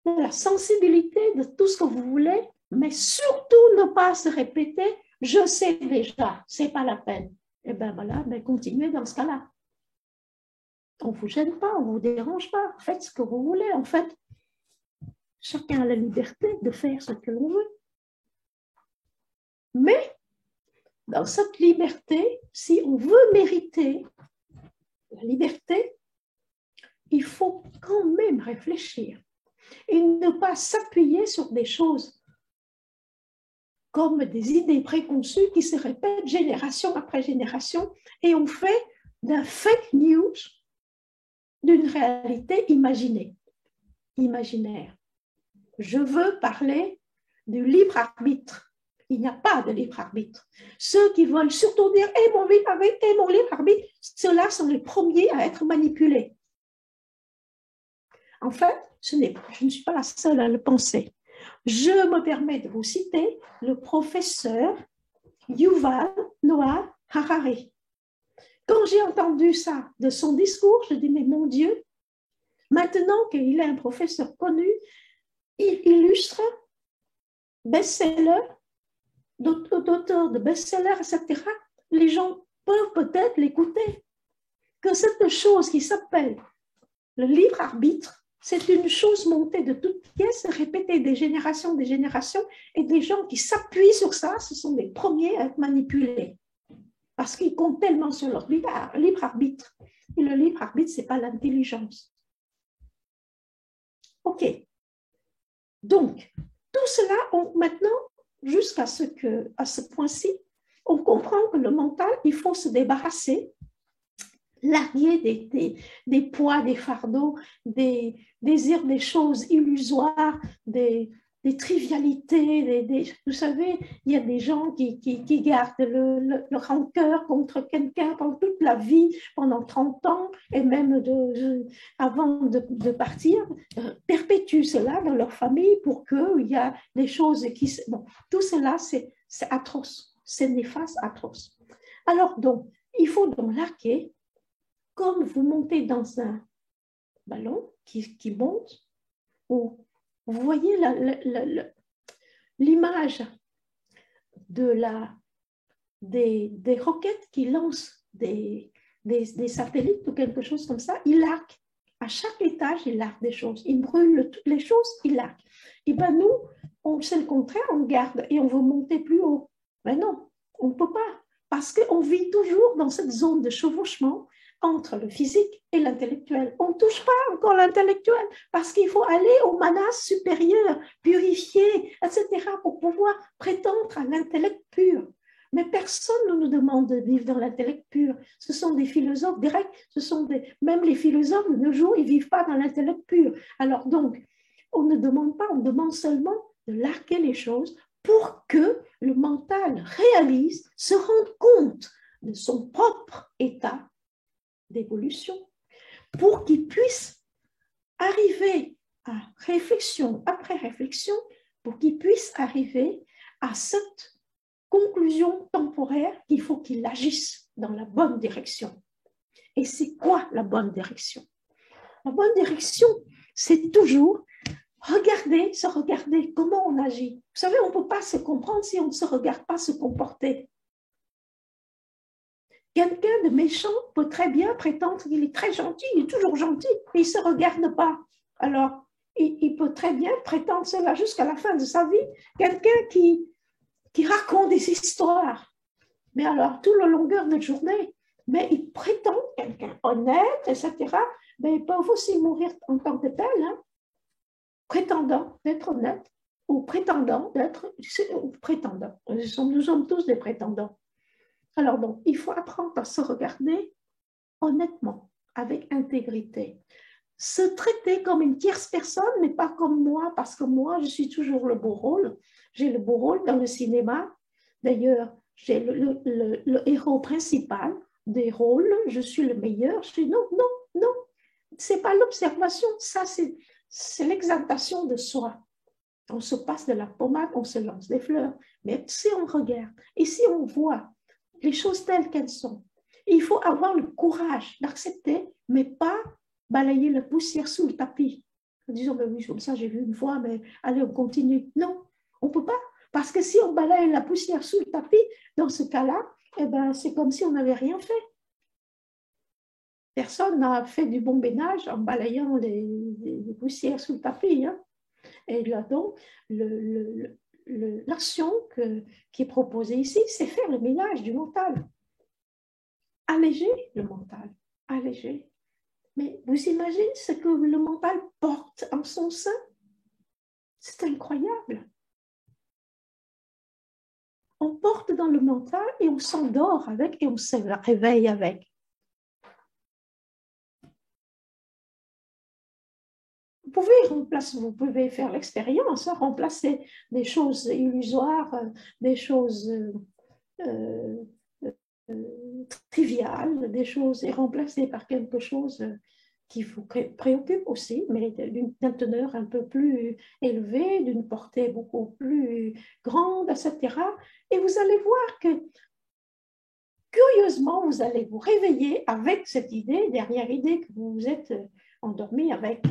de la sensibilité, de tout ce que vous voulez, mais surtout ne pas se répéter « je sais déjà, c'est pas la peine ». Et bien voilà, ben continuez dans ce cas-là. On ne vous gêne pas, on ne vous dérange pas, faites ce que vous voulez. En fait, chacun a la liberté de faire ce que l'on veut. Mais dans cette liberté, si on veut mériter la liberté, il faut quand même réfléchir et ne pas s'appuyer sur des choses comme des idées préconçues qui se répètent génération après génération et on fait d'un fake news d'une réalité imaginée, imaginaire. Je veux parler du libre arbitre. Il n'y a pas de libre arbitre. Ceux qui veulent surtout dire « mon libre arbitre », ceux-là sont les premiers à être manipulés. En fait, je ne suis pas la seule à le penser. Je me permets de vous citer le professeur Yuval Noah Harari. Quand j'ai entendu ça de son discours, je dis « mais mon Dieu, maintenant qu'il est un professeur connu, il illustre best-seller, d'auteurs de best-sellers, etc., les gens peuvent peut-être l'écouter. Que cette chose qui s'appelle le libre arbitre, c'est une chose montée de toutes pièces, répétée des générations, et des gens qui s'appuient sur ça, ce sont les premiers à être manipulés. Parce qu'ils comptent tellement sur leur libre arbitre. Et le libre arbitre, ce n'est pas l'intelligence. OK. Donc, tout cela, maintenant, jusqu'à ce point-ci, on comprend que le mental, il faut se débarrasser, larguer des poids, des fardeaux, des désirs, des choses illusoires, des trivialités. Vous savez, il y a des gens qui gardent le rancœur contre quelqu'un pendant toute la vie, pendant 30 ans, et même avant de partir, perpétuent cela dans leur famille pour qu'il y a des choses qui... Bon, tout cela, c'est atroce, c'est néfaste, atroce. Alors donc, il faut donc larguer, comme vous montez dans un ballon qui monte, ou vous voyez l'image des roquettes qui lancent des satellites ou quelque chose comme ça, ils larguent. À chaque étage, ils larguent des choses. Ils brûlent toutes les choses, ils larguent. Et bien nous, c'est le contraire, on garde et on veut monter plus haut. Mais non, on ne peut pas. Parce qu'on vit toujours dans cette zone de chevauchement entre le physique et l'intellectuel. On ne touche pas encore l'intellectuel parce qu'il faut aller au manas supérieur, purifié, etc. pour pouvoir prétendre à l'intellect pur. Mais personne ne nous demande de vivre dans l'intellect pur. Ce sont des philosophes grecs, même les philosophes de nos jours, ils ne vivent pas dans l'intellect pur. Alors donc, on ne demande pas, on demande seulement de larguer les choses pour que le mental réalise, se rende compte de son propre état d'évolution, pour qu'il puisse arriver à réflexion après réflexion pour qu'il puisse arriver à cette conclusion temporaire qu'il faut qu'il agisse dans la bonne direction. Et c'est quoi la bonne direction? La bonne direction, c'est toujours regarder, se regarder comment on agit. Vous savez, on ne peut pas se comprendre si on ne se regarde pas se comporter. Quelqu'un de méchant peut très bien prétendre qu'il est très gentil, il est toujours gentil, mais il ne se regarde pas. Alors, il peut très bien prétendre cela jusqu'à la fin de sa vie. Quelqu'un qui raconte des histoires, mais alors, tout le longueur de journée, mais il prétend quelqu'un honnête, etc., mais ils peuvent aussi mourir en tant que tel, hein, prétendant d'être honnête ou prétendant d'être prétendant. Nous sommes tous des prétendants. Alors bon, il faut apprendre à se regarder honnêtement, avec intégrité. Se traiter comme une tierce personne, mais pas comme moi, parce que moi, je suis toujours le beau rôle. J'ai le beau rôle dans le cinéma. D'ailleurs, j'ai le héros principal des rôles. Je suis le meilleur. Je suis non, non, non. C'est pas l'observation. Ça, c'est l'exaltation de soi. On se passe de la pommade, on se lance des fleurs. Mais si on regarde et si on voit les choses telles qu'elles sont, il faut avoir le courage d'accepter, mais pas balayer la poussière sous le tapis. En disant, mais oui, comme ça, j'ai vu une fois, mais allez, on continue. Non, on ne peut pas. Parce que si on balaye la poussière sous le tapis, dans ce cas-là, eh ben, c'est comme si on n'avait rien fait. Personne n'a fait du bon ménage en balayant les poussières sous le tapis. Hein. Et là, donc, l'action qui est proposée ici, c'est faire le ménage du mental. Alléger le mental. Alléger. Mais vous imaginez ce que le mental porte en son sein? C'est incroyable. On porte dans le mental et on s'endort avec et on se réveille avec. Vous pouvez faire l'expérience, hein, remplacer des choses illusoires, des choses triviales, des choses et remplacer par quelque chose qui vous préoccupe aussi, mais d'une teneur un peu plus élevée, d'une portée beaucoup plus grande, etc. Et vous allez voir que, curieusement, vous allez vous réveiller avec cette idée, dernière idée que vous vous êtes endormi avec.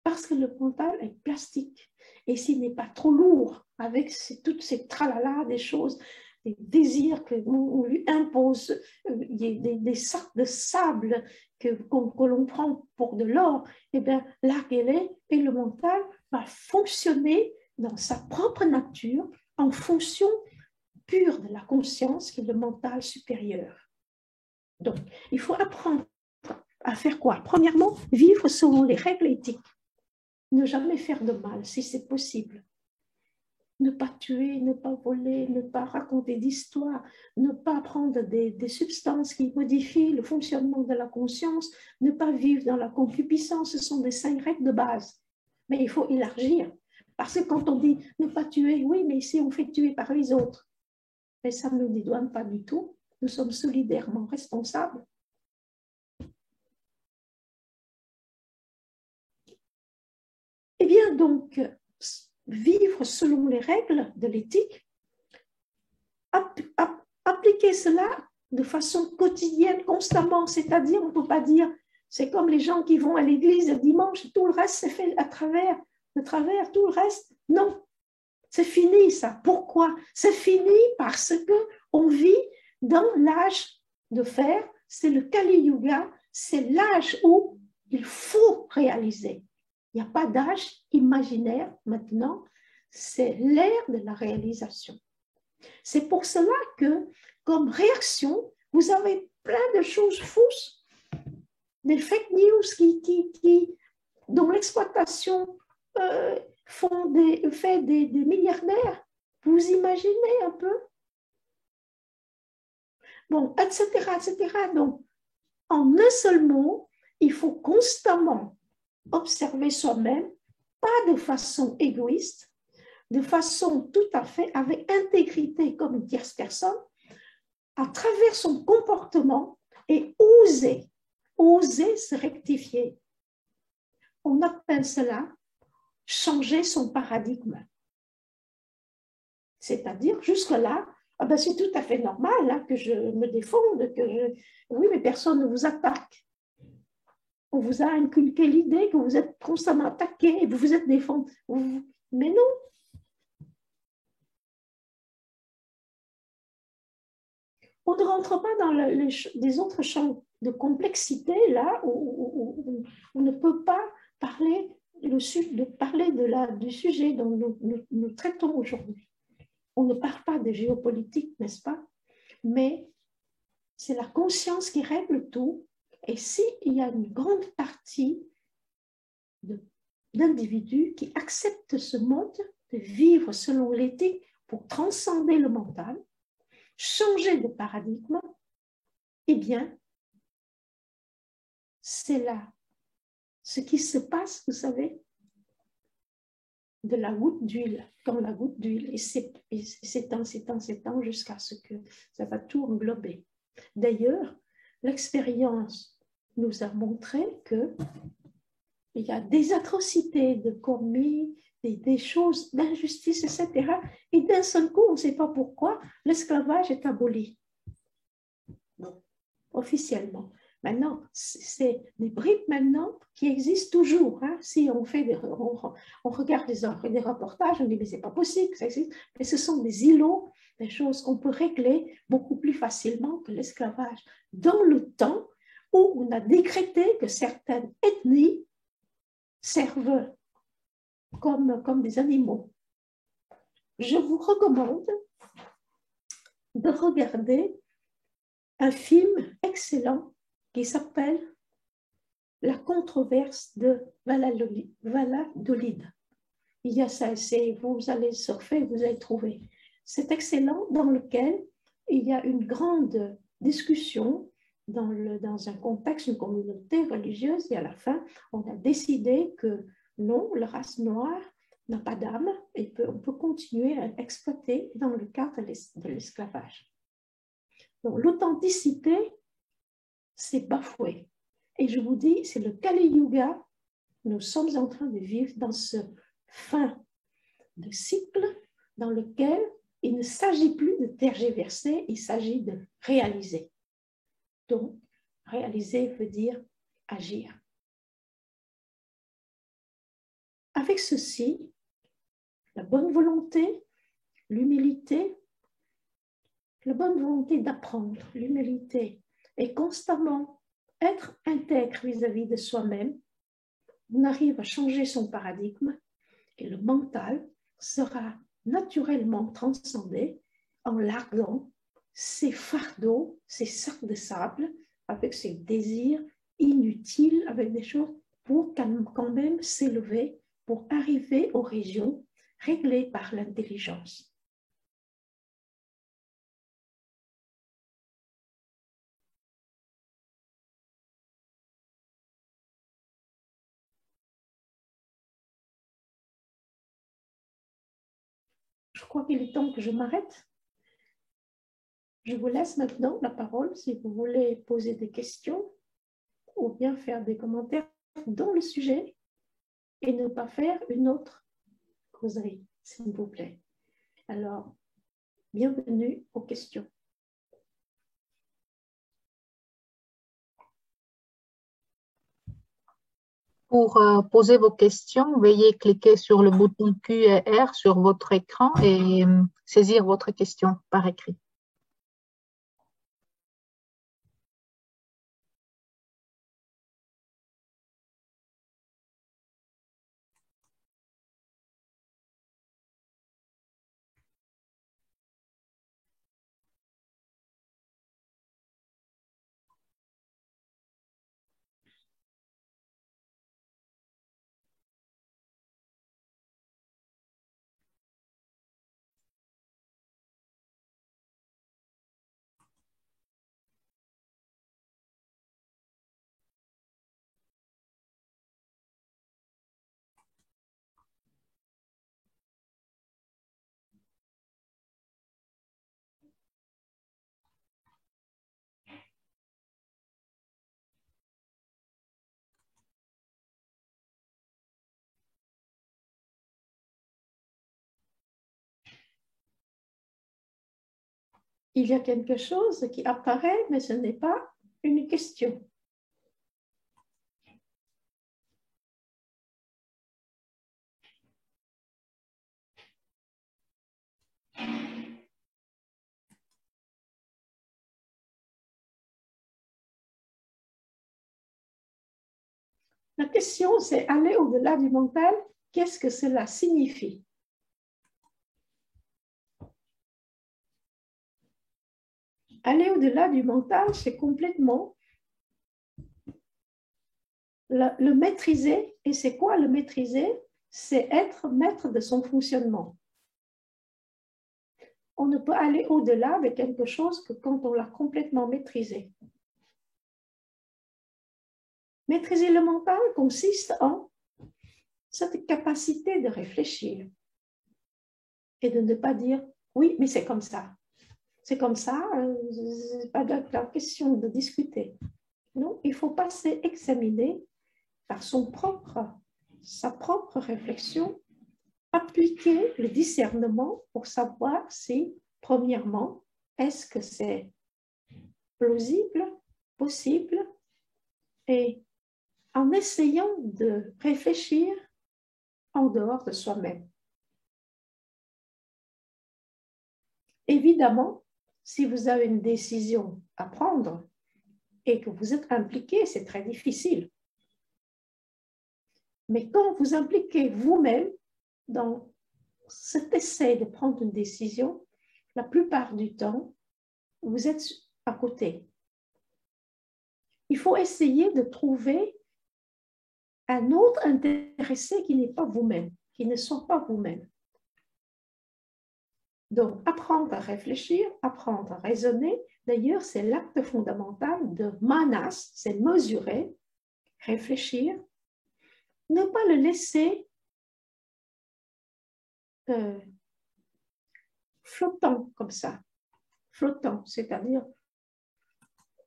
Parce que le mental est plastique. Et s'il n'est pas trop lourd, avec toutes ces tralala, des choses, des désirs qu'on lui impose, des sacs de sable que l'on prend pour de l'or, et bien larguez-les et le mental va fonctionner dans sa propre nature en fonction pure de la conscience qui est le mental supérieur. Donc, il faut apprendre à faire quoi? Premièrement, vivre selon les règles éthiques. Ne jamais faire de mal si c'est possible. Ne pas tuer, ne pas voler, ne pas raconter d'histoires, ne pas prendre des substances qui modifient le fonctionnement de la conscience, ne pas vivre dans la concupiscence. Ce sont des 5 règles de base. Mais il faut élargir. Parce que quand on dit ne pas tuer, oui, mais ici on fait tuer par les autres. Mais ça ne nous dédouane pas du tout. Nous sommes solidairement responsables. Eh bien, donc, vivre selon les règles de l'éthique, appliquer cela de façon quotidienne, constamment, c'est-à-dire, on ne peut pas dire, c'est comme les gens qui vont à l'église le dimanche, tout le reste c'est fait à travers, de travers, tout le reste, non, c'est fini ça. Pourquoi? C'est fini parce qu'on vit dans l'âge de fer, c'est le Kali Yuga, c'est l'âge où il faut réaliser. Il n'y a pas d'âge imaginaire maintenant, c'est l'ère de la réalisation. C'est pour cela que, comme réaction, vous avez plein de choses fausses, des fake news dont l'exploitation fait des milliardaires. Vous imaginez un peu? Bon, etc., etc. Donc, en un seul mot, il faut constamment observer soi-même, pas de façon égoïste, de façon tout à fait avec intégrité comme une tierce personne, à travers son comportement et oser se rectifier. On appelle cela changer son paradigme. C'est-à-dire, jusque-là, ah ben c'est tout à fait normal hein, que je me défende, oui, mais personne ne vous attaque. On vous a inculqué l'idée que vous êtes constamment attaqué et vous vous êtes défendu. Mais non. On ne rentre pas dans les autres champs de complexité, là, où on ne peut pas parler, du sujet dont nous traitons aujourd'hui. On ne parle pas de géopolitique, n'est-ce pas? Mais c'est la conscience qui règle tout. Et s'il y a une grande partie d'individus qui acceptent ce mode de vivre selon l'éthique pour transcender le mental, changer de paradigme, eh bien, c'est là ce qui se passe, vous savez, de la goutte d'huile, comme la goutte d'huile, et s'étend jusqu'à ce que ça va tout englober. D'ailleurs, l'expérience nous a montré que il y a des atrocités de commis, des choses d'injustice, etc. Et d'un seul coup, on ne sait pas pourquoi, l'esclavage est aboli. Non, officiellement. Maintenant, c'est des bribes maintenant qui existent toujours. Hein. Si on fait on regarde des reportages, on dit mais c'est pas possible que ça existe. Mais ce sont des îlots, des choses qu'on peut régler beaucoup plus facilement que l'esclavage. Dans le temps où on a décrété que certaines ethnies servent comme des animaux. Je vous recommande de regarder un film excellent qui s'appelle La controverse de Valladolid. Il y a ça, vous allez surfer, vous allez trouver. C'est excellent dans lequel il y a une grande discussion dans un contexte, une communauté religieuse, et à la fin, on a décidé que non, la race noire n'a pas d'âme et on peut continuer à exploiter dans le cadre de l'esclavage. Donc l'authenticité, c'est bafoué. Et je vous dis, c'est le Kali Yuga. Nous sommes en train de vivre dans ce fin de cycle dans lequel il ne s'agit plus de tergiverser, il s'agit de réaliser. Donc, réaliser veut dire agir. Avec ceci, la bonne volonté, l'humilité, la bonne volonté d'apprendre, l'humilité, et constamment être intègre vis-à-vis de soi-même, on arrive à changer son paradigme et le mental sera naturellement transcendé en larguant ses fardeaux, ses sacs de sable, avec ses désirs inutiles, avec des choses pour quand même s'élever, pour arriver aux régions réglées par l'intelligence. Je crois qu'il est temps que je m'arrête. Je vous laisse maintenant la parole si vous voulez poser des questions ou bien faire des commentaires dans le sujet et ne pas faire une autre causerie, s'il vous plaît. Alors, bienvenue aux questions. Pour poser vos questions, veuillez cliquer sur le bouton Q et R sur votre écran et saisir votre question par écrit. il y a quelque chose qui apparaît, mais ce n'est pas une question. La question, c'est aller au-delà du mental. Qu'est-ce que cela signifie? Aller au-delà du mental, c'est complètement le maîtriser. Et c'est quoi le maîtriser? C'est être maître de son fonctionnement. On ne peut aller au-delà de quelque chose que quand on l'a complètement maîtrisé. Maîtriser le mental consiste en cette capacité de réfléchir et de ne pas dire « oui, mais c'est comme ça ». C'est comme ça, c'est pas la question de discuter. Non, il faut passer examiner par sa propre réflexion, appliquer le discernement pour savoir si, premièrement, est-ce que c'est plausible, possible, et en essayant de réfléchir en dehors de soi-même. Évidemment, si vous avez une décision à prendre et que vous êtes impliqué, c'est très difficile. Mais quand vous impliquez vous-même dans cet essai de prendre une décision, la plupart du temps, vous êtes à côté. Il faut essayer de trouver un autre intéressé qui n'est pas vous-même, qui ne soit pas vous-même. Donc, apprendre à réfléchir, apprendre à raisonner, d'ailleurs, c'est l'acte fondamental de manas, c'est mesurer, réfléchir, ne pas le laisser flottant comme ça, flottant, c'est-à-dire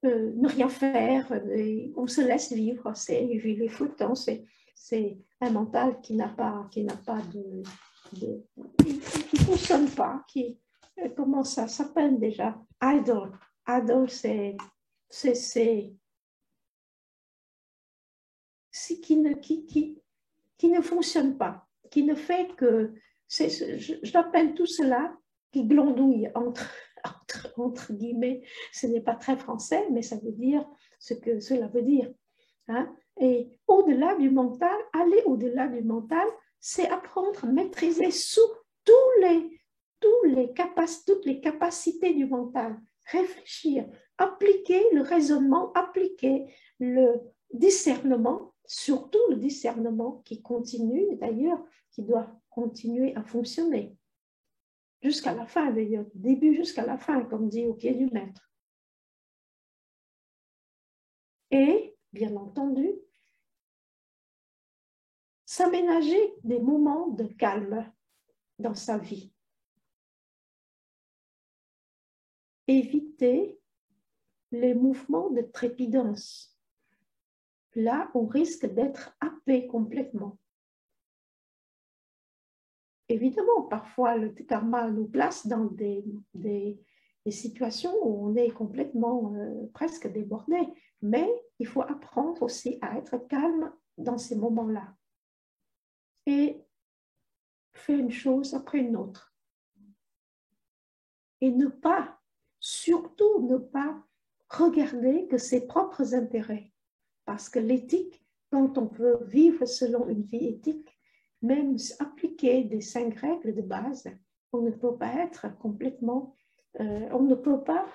ne rien faire, on se laisse vivre, il est flottant, c'est un mental qui n'a pas qui fonctionne pas, comment ça s'appelle déjà? Idle. Idle, qui ne fonctionne pas, qui ne fait que, je l'appelle tout cela qui glandouille entre guillemets, ce n'est pas très français, mais ça veut dire ce que cela veut dire. Hein? Et au-delà du mental, aller au-delà du mental, c'est apprendre à maîtriser toutes les capacités du mental, réfléchir, appliquer le raisonnement, appliquer le discernement, surtout le discernement qui continue d'ailleurs, qui doit continuer à fonctionner jusqu'à la fin d'ailleurs, du début jusqu'à la fin, comme dit au pied du maître. Et, bien entendu, s'aménager des moments de calme dans sa vie. Éviter les mouvements de trépidance. Là, on risque d'être happé complètement. Évidemment, parfois, le karma nous place dans des situations où on est complètement presque débordé, mais il faut apprendre aussi à être calme dans ces moments-là et faire une chose après une autre. Et surtout ne pas regarder que ses propres intérêts. Parce que l'éthique, quand on veut vivre selon une vie éthique, même appliquer des 5 règles de base, on ne peut pas être complètement, on ne peut pas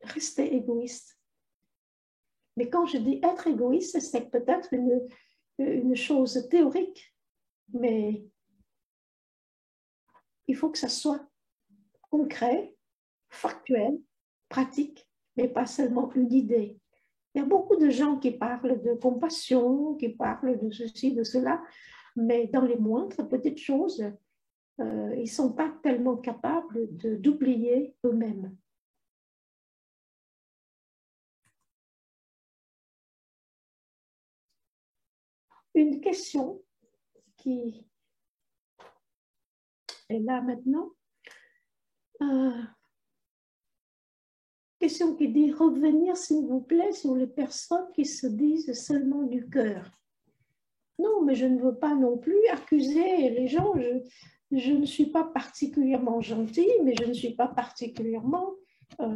rester égoïste. Mais quand je dis être égoïste, c'est peut-être une chose théorique, mais il faut que ça soit concret, factuel, pratique, mais pas seulement une idée. Il y a beaucoup de gens qui parlent de compassion, qui parlent de ceci, de cela, mais dans les moindres petites choses, ils ne sont pas tellement capables d'oublier eux-mêmes. Une question qui est là maintenant. Question qui dit revenir, s'il vous plaît, sur les personnes qui se disent seulement du cœur. Non, mais je ne veux pas non plus accuser les gens. Je ne suis pas particulièrement gentille, mais je ne suis pas particulièrement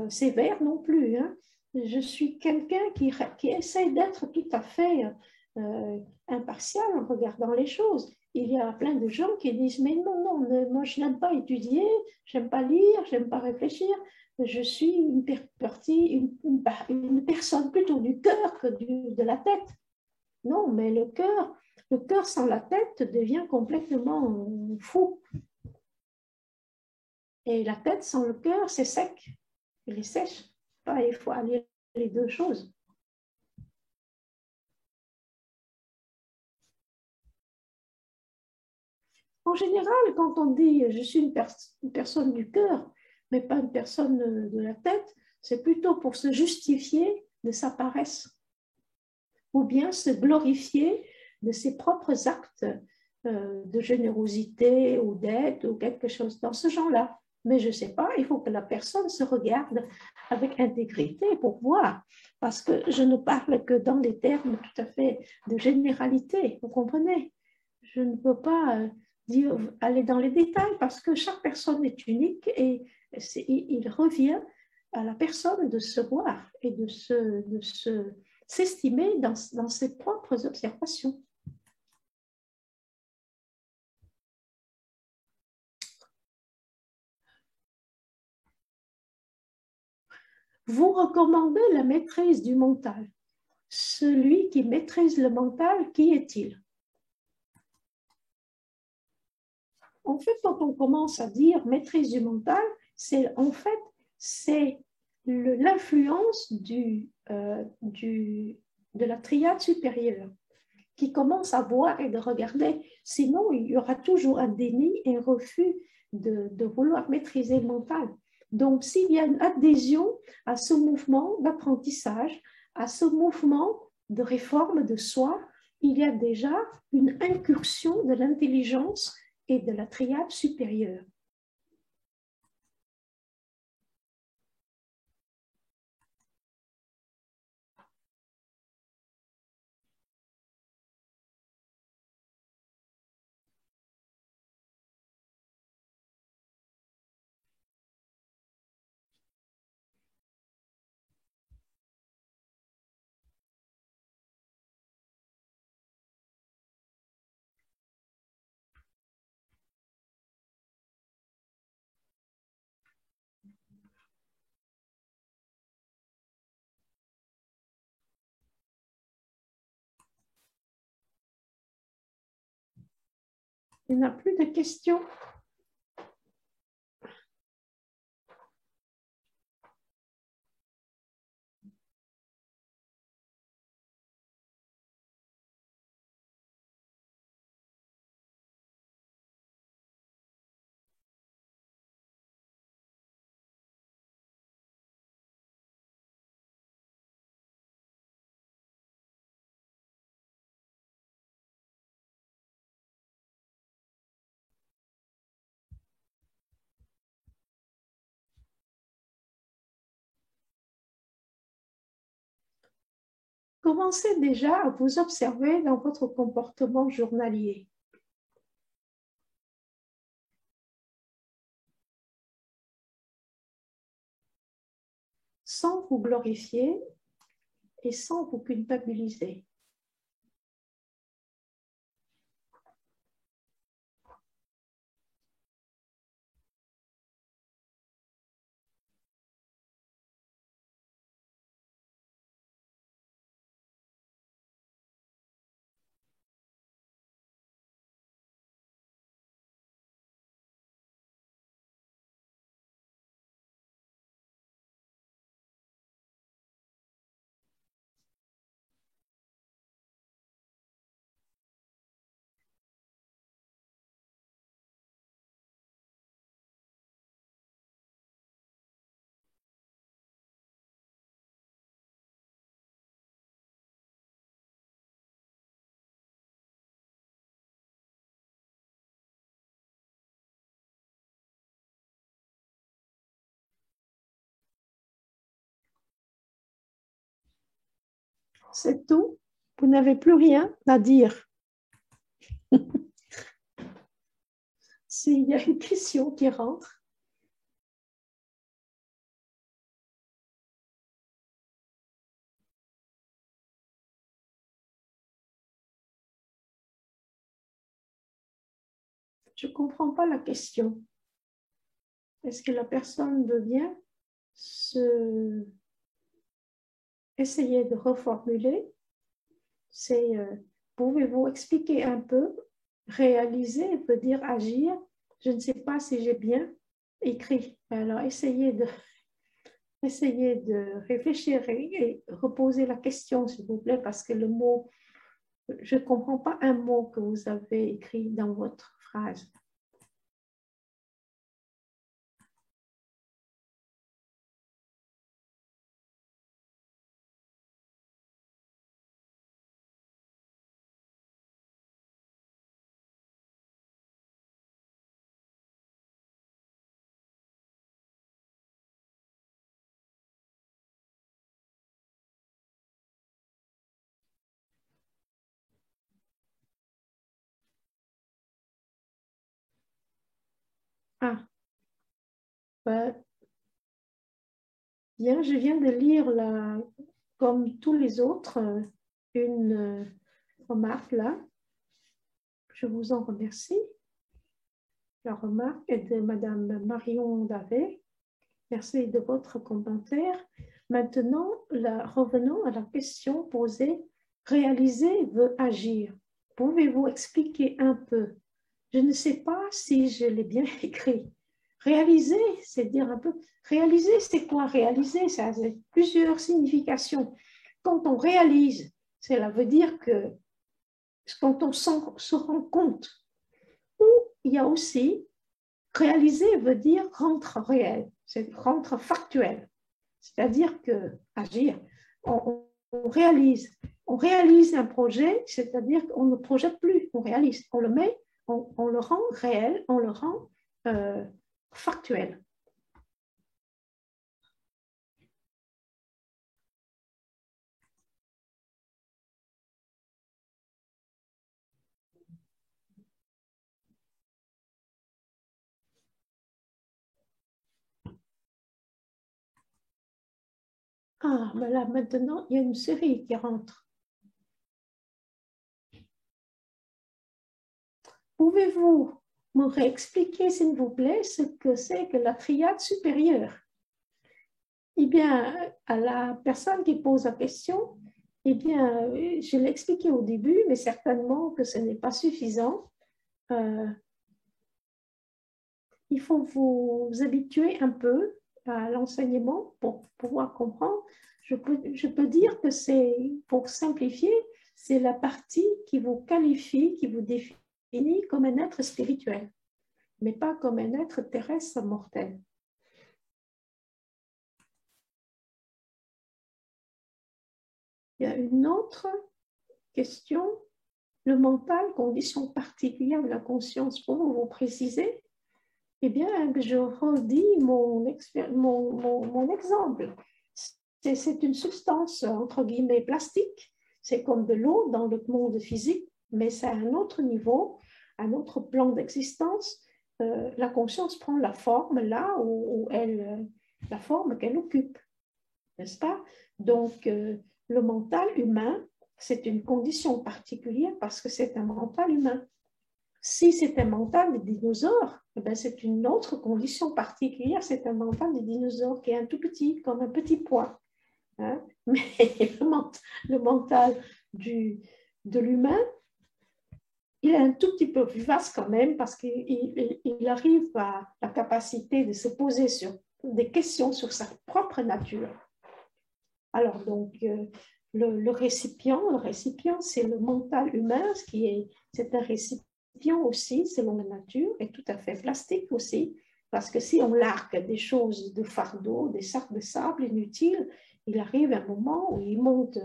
sévère non plus. Hein. Je suis quelqu'un qui essaie d'être tout à fait impartial en regardant les choses. Il y a plein de gens qui disent, mais non, non, moi je n'aime pas étudier, je n'aime pas lire, je n'aime pas réfléchir. Je suis une personne plutôt du cœur que de la tête. Non, mais le cœur sans la tête devient complètement fou. Et la tête sans le cœur, c'est sec. Il est sèche. Il faut allier les deux choses. En général, quand on dit je suis une personne du cœur, mais pas une personne de la tête, c'est plutôt pour se justifier de sa paresse ou bien se glorifier de ses propres actes de générosité ou d'aide ou quelque chose dans ce genre-là. Mais je ne sais pas, il faut que la personne se regarde avec intégrité pour voir, parce que je ne parle que dans des termes tout à fait de généralité, vous comprenez? Je ne peux pas aller dans les détails parce que chaque personne est unique et il revient à la personne de se voir et de s'estimer dans ses propres observations. Vous recommandez la maîtrise du mental. Celui qui maîtrise le mental, qui est-il? En fait, quand on commence à dire maîtrise du mental, c'est l'influence de la triade supérieure qui commence à voir et de regarder. Sinon, il y aura toujours un déni et un refus de vouloir maîtriser le mental. Donc, s'il y a une adhésion à ce mouvement d'apprentissage, à ce mouvement de réforme de soi, il y a déjà une incursion de l'intelligence et de la triade supérieure. Il n'y a plus de questions. Commencez déjà à vous observer dans votre comportement journalier. Sans vous glorifier et sans vous culpabiliser. C'est tout. Vous n'avez plus rien à dire. S'il y a une question qui rentre. Je ne comprends pas la question. Est-ce que la personne veut bien essayer de reformuler? C'est pouvez-vous expliquer un peu? Réaliser veut dire agir. Je ne sais pas si j'ai bien écrit. Alors, essayez de réfléchir et reposer la question, s'il vous plaît, parce que le mot, je ne comprends pas un mot que vous avez écrit dans votre phrase. Ah, ben, bien, je viens de lire, comme tous les autres, une remarque là. Je vous en remercie. La remarque est de Madame Marion Davet. Merci de votre commentaire. Maintenant, revenons à la question posée. Réaliser veut agir. Pouvez-vous expliquer un peu? Je ne sais pas si je l'ai bien écrit. Réaliser, c'est dire un peu. Réaliser, c'est quoi réaliser? Ça a plusieurs significations. Quand on réalise, cela veut dire que quand on se rend compte, ou il y a aussi réaliser veut dire rendre réel, c'est rendre factuel. C'est-à-dire que agir, on réalise un projet, c'est-à-dire qu'on ne projette plus, on réalise, on le met, on le rend réel, on le rend factuel. Ah, mais là maintenant, il y a une série qui rentre. Pouvez-vous me réexpliquer, s'il vous plaît, ce que c'est que la triade supérieure? Eh bien, à la personne qui pose la question, eh bien, je l'ai expliqué au début, mais certainement que ce n'est pas suffisant. Il faut vous habituer un peu à l'enseignement pour pouvoir comprendre. Je peux dire que c'est, pour simplifier, c'est la partie qui vous qualifie, qui vous définit comme un être spirituel, mais pas comme un être terrestre mortel. Il y a une autre question. Le mental, condition particulière de la conscience, pour vous préciser, eh bien, je redis mon exemple. C'est une substance, entre guillemets, plastique. C'est comme de l'eau dans le monde physique, mais c'est à un autre niveau, un autre plan d'existence. La conscience prend la forme là où la forme qu'elle occupe, n'est-ce pas? Donc, le mental humain, c'est une condition particulière parce que c'est un mental humain. Si c'est un mental de dinosaure, eh ben c'est une autre condition particulière, c'est un mental de dinosaure qui est un tout petit, comme un petit pois. Hein? Mais le mental de l'humain, il est un tout petit peu plus vaste quand même parce qu'il arrive à la capacité de se poser sur des questions sur sa propre nature. Alors donc, le récipient, c'est le mental humain, c'est un récipient aussi, selon la nature, est tout à fait plastique aussi, parce que si on largue des choses de fardeau, des sacs de sable inutiles, il arrive un moment où il monte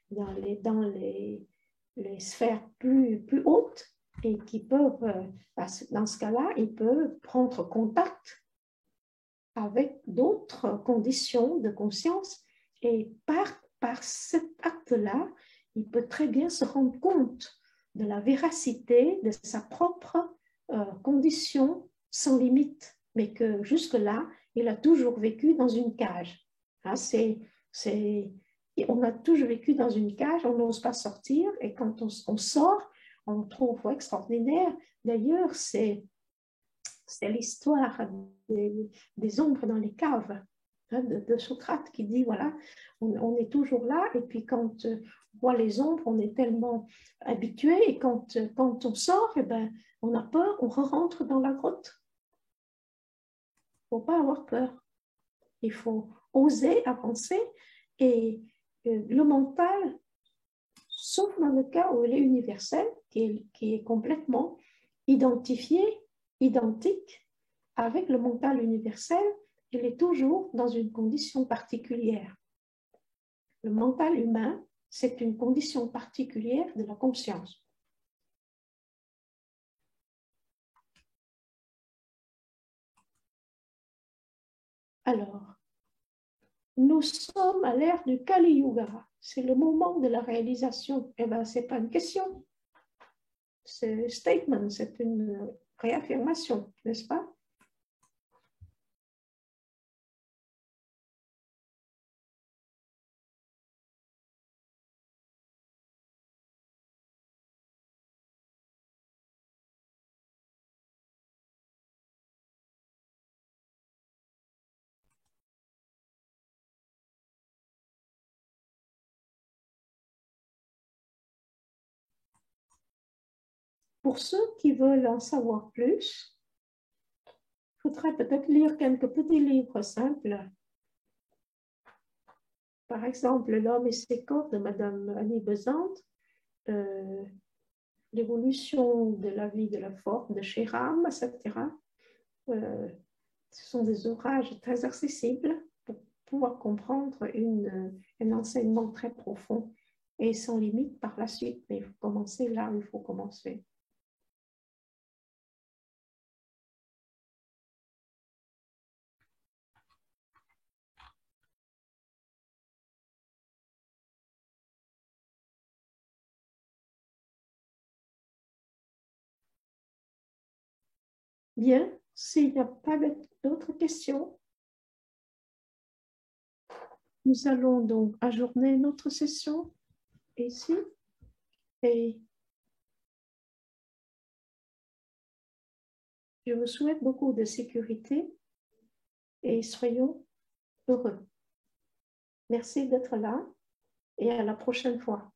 dans les sphères plus hautes et qui peuvent, dans ce cas-là, il peut prendre contact avec d'autres conditions de conscience et par par cet acte-là, il peut très bien se rendre compte de la véracité de sa propre condition sans limite, mais que jusque-là, il a toujours vécu dans une cage. Hein, on a toujours vécu dans une cage, on n'ose pas sortir, et quand on sort, on trouve extraordinaire. D'ailleurs, c'est l'histoire des ombres dans les caves, hein, de Socrate qui dit, voilà, on est toujours là, et puis quand on voit les ombres, on est tellement habitué, et quand on sort, eh ben, on a peur, on rentre dans la grotte. Il ne faut pas avoir peur. Il faut oser avancer, et le mental, sauf dans le cas où il est universel, qui est complètement identifié, identique avec le mental universel, il est toujours dans une condition particulière. Le mental humain, c'est une condition particulière de la conscience. Alors, nous sommes à l'ère du Kali Yuga. C'est le moment de la réalisation. Eh bien, ce n'est pas une question. C'est un statement, c'est une réaffirmation, n'est-ce pas? Pour ceux qui veulent en savoir plus, il faudrait peut-être lire quelques petits livres simples. Par exemple, L'homme et ses corps de Madame Annie Besant, L'évolution de la vie de la forme de Shriram, etc. Ce sont des ouvrages très accessibles pour pouvoir comprendre un enseignement très profond et sans limite par la suite. Mais il faut commencer là où il faut commencer. Bien, s'il n'y a pas d'autres questions, nous allons donc ajourner notre session ici et je vous souhaite beaucoup de sécurité et soyons heureux. Merci d'être là et à la prochaine fois.